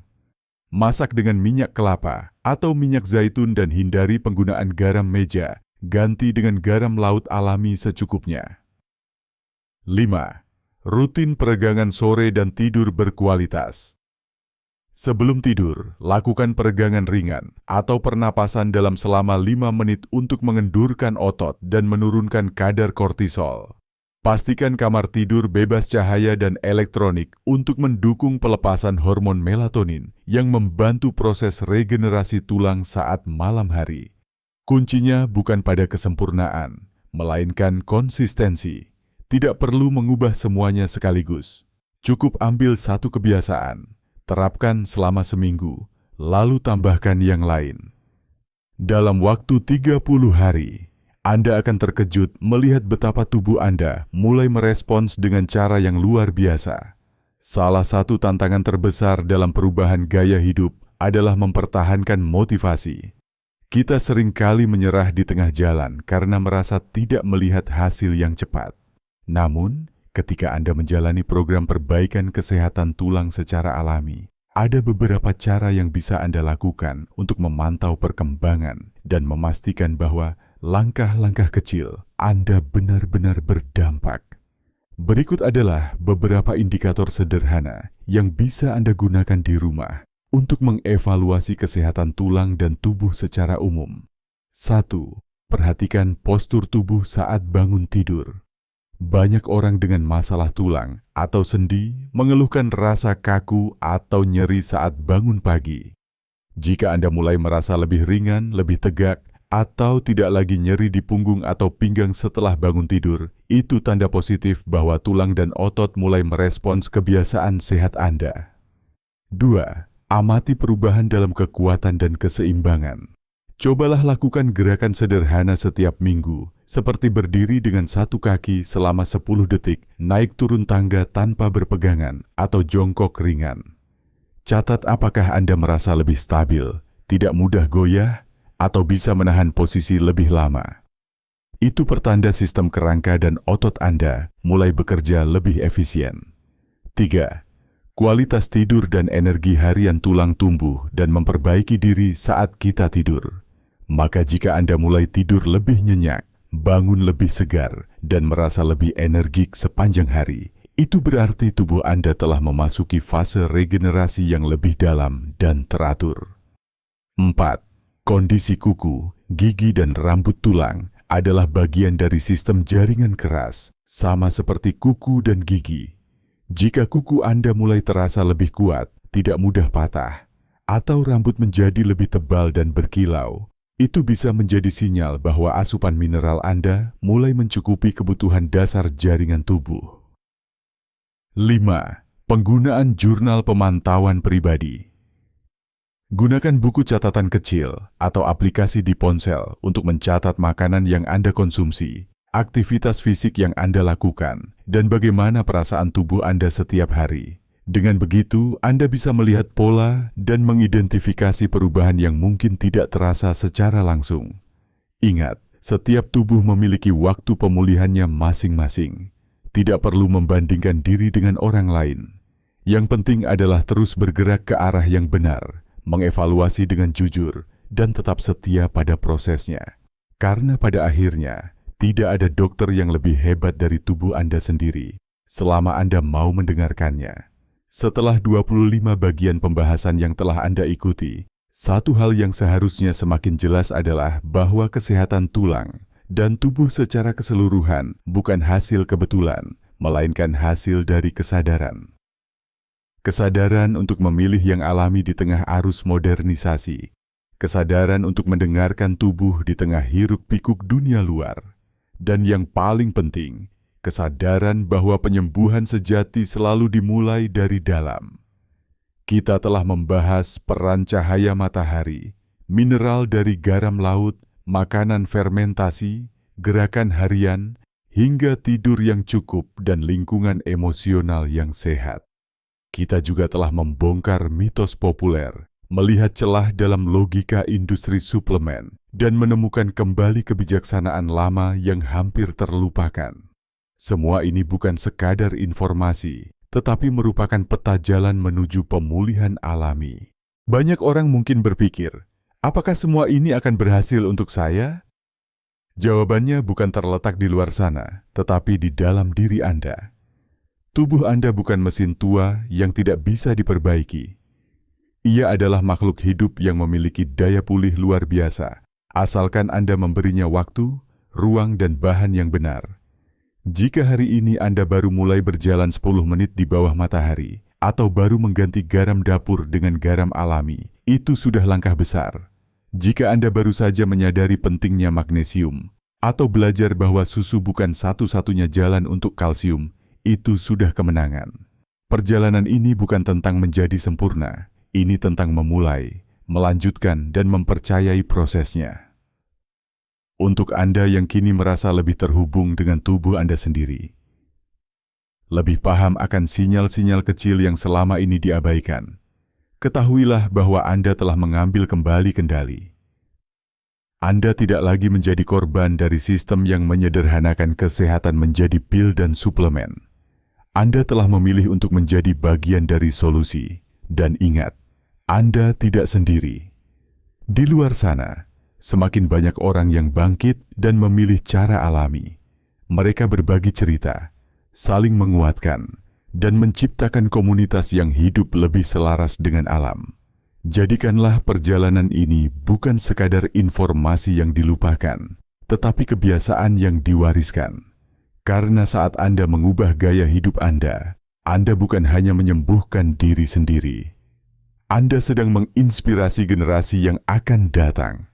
Masak dengan minyak kelapa atau minyak zaitun dan hindari penggunaan garam meja. Ganti dengan garam laut alami secukupnya. 5. Rutin peregangan sore dan tidur berkualitas. Sebelum tidur, lakukan peregangan ringan atau pernapasan dalam selama 5 menit untuk mengendurkan otot dan menurunkan kadar kortisol. Pastikan kamar tidur bebas cahaya dan elektronik untuk mendukung pelepasan hormon melatonin yang membantu proses regenerasi tulang saat malam hari. Kuncinya bukan pada kesempurnaan, melainkan konsistensi. Tidak perlu mengubah semuanya sekaligus. Cukup ambil satu kebiasaan. Terapkan selama seminggu, lalu tambahkan yang lain. Dalam waktu 30 hari, Anda akan terkejut melihat betapa tubuh Anda mulai merespons dengan cara yang luar biasa. Salah satu tantangan terbesar dalam perubahan gaya hidup adalah mempertahankan motivasi. Kita seringkali menyerah di tengah jalan karena merasa tidak melihat hasil yang cepat. Namun, ketika Anda menjalani program perbaikan kesehatan tulang secara alami, ada beberapa cara yang bisa Anda lakukan untuk memantau perkembangan dan memastikan bahwa langkah-langkah kecil Anda benar-benar berdampak. Berikut adalah beberapa indikator sederhana yang bisa Anda gunakan di rumah untuk mengevaluasi kesehatan tulang dan tubuh secara umum. 1. Perhatikan postur tubuh saat bangun tidur. Banyak orang dengan masalah tulang atau sendi mengeluhkan rasa kaku atau nyeri saat bangun pagi. Jika Anda mulai merasa lebih ringan, lebih tegak, atau tidak lagi nyeri di punggung atau pinggang setelah bangun tidur, itu tanda positif bahwa tulang dan otot mulai merespons kebiasaan sehat Anda. 2. Amati perubahan dalam kekuatan dan keseimbangan. Cobalah lakukan gerakan sederhana setiap minggu, seperti berdiri dengan satu kaki selama 10 detik, naik turun tangga tanpa berpegangan, atau jongkok ringan. Catat apakah Anda merasa lebih stabil, tidak mudah goyah, atau bisa menahan posisi lebih lama. Itu pertanda sistem kerangka dan otot Anda mulai bekerja lebih efisien. 3. Kualitas tidur dan energi harian tulang tumbuh dan memperbaiki diri saat kita tidur. Maka jika Anda mulai tidur lebih nyenyak, bangun lebih segar, dan merasa lebih energik sepanjang hari, itu berarti tubuh Anda telah memasuki fase regenerasi yang lebih dalam dan teratur. 4. Kondisi kuku, gigi, dan rambut tulang adalah bagian dari sistem jaringan keras, sama seperti kuku dan gigi. Jika kuku Anda mulai terasa lebih kuat, tidak mudah patah, atau rambut menjadi lebih tebal dan berkilau, itu bisa menjadi sinyal bahwa asupan mineral Anda mulai mencukupi kebutuhan dasar jaringan tubuh. 5. Penggunaan jurnal pemantauan pribadi. Gunakan buku catatan kecil atau aplikasi di ponsel untuk mencatat makanan yang Anda konsumsi, aktivitas fisik yang Anda lakukan, dan bagaimana perasaan tubuh Anda setiap hari. Dengan begitu, Anda bisa melihat pola dan mengidentifikasi perubahan yang mungkin tidak terasa secara langsung. Ingat, setiap tubuh memiliki waktu pemulihannya masing-masing. Tidak perlu membandingkan diri dengan orang lain. Yang penting adalah terus bergerak ke arah yang benar, mengevaluasi dengan jujur, dan tetap setia pada prosesnya. Karena pada akhirnya, tidak ada dokter yang lebih hebat dari tubuh Anda sendiri, selama Anda mau mendengarkannya. Setelah 25 bagian pembahasan yang telah Anda ikuti, satu hal yang seharusnya semakin jelas adalah bahwa kesehatan tulang dan tubuh secara keseluruhan bukan hasil kebetulan, melainkan hasil dari kesadaran. Kesadaran untuk memilih yang alami di tengah arus modernisasi, kesadaran untuk mendengarkan tubuh di tengah hiruk-pikuk dunia luar, dan yang paling penting, kesadaran bahwa penyembuhan sejati selalu dimulai dari dalam. Kita telah membahas peran cahaya matahari, mineral dari garam laut, makanan fermentasi, gerakan harian, hingga tidur yang cukup dan lingkungan emosional yang sehat. Kita juga telah membongkar mitos populer, melihat celah dalam logika industri suplemen, dan menemukan kembali kebijaksanaan lama yang hampir terlupakan. Semua ini bukan sekadar informasi, tetapi merupakan peta jalan menuju pemulihan alami. Banyak orang mungkin berpikir, apakah semua ini akan berhasil untuk saya? Jawabannya bukan terletak di luar sana, tetapi di dalam diri Anda. Tubuh Anda bukan mesin tua yang tidak bisa diperbaiki. Ia adalah makhluk hidup yang memiliki daya pulih luar biasa, asalkan Anda memberinya waktu, ruang, dan bahan yang benar. Jika hari ini Anda baru mulai berjalan 10 menit di bawah matahari, atau baru mengganti garam dapur dengan garam alami, itu sudah langkah besar. Jika Anda baru saja menyadari pentingnya magnesium, atau belajar bahwa susu bukan satu-satunya jalan untuk kalsium, itu sudah kemenangan. Perjalanan ini bukan tentang menjadi sempurna, ini tentang memulai, melanjutkan, dan mempercayai prosesnya. Untuk Anda yang kini merasa lebih terhubung dengan tubuh Anda sendiri, lebih paham akan sinyal-sinyal kecil yang selama ini diabaikan, ketahuilah bahwa Anda telah mengambil kembali kendali. Anda tidak lagi menjadi korban dari sistem yang menyederhanakan kesehatan menjadi pil dan suplemen. Anda telah memilih untuk menjadi bagian dari solusi, dan ingat, Anda tidak sendiri. Di luar sana, semakin banyak orang yang bangkit dan memilih cara alami. Mereka berbagi cerita, saling menguatkan, dan menciptakan komunitas yang hidup lebih selaras dengan alam. Jadikanlah perjalanan ini bukan sekadar informasi yang dilupakan, tetapi kebiasaan yang diwariskan. Karena saat Anda mengubah gaya hidup Anda bukan hanya menyembuhkan diri sendiri. Anda sedang menginspirasi generasi yang akan datang.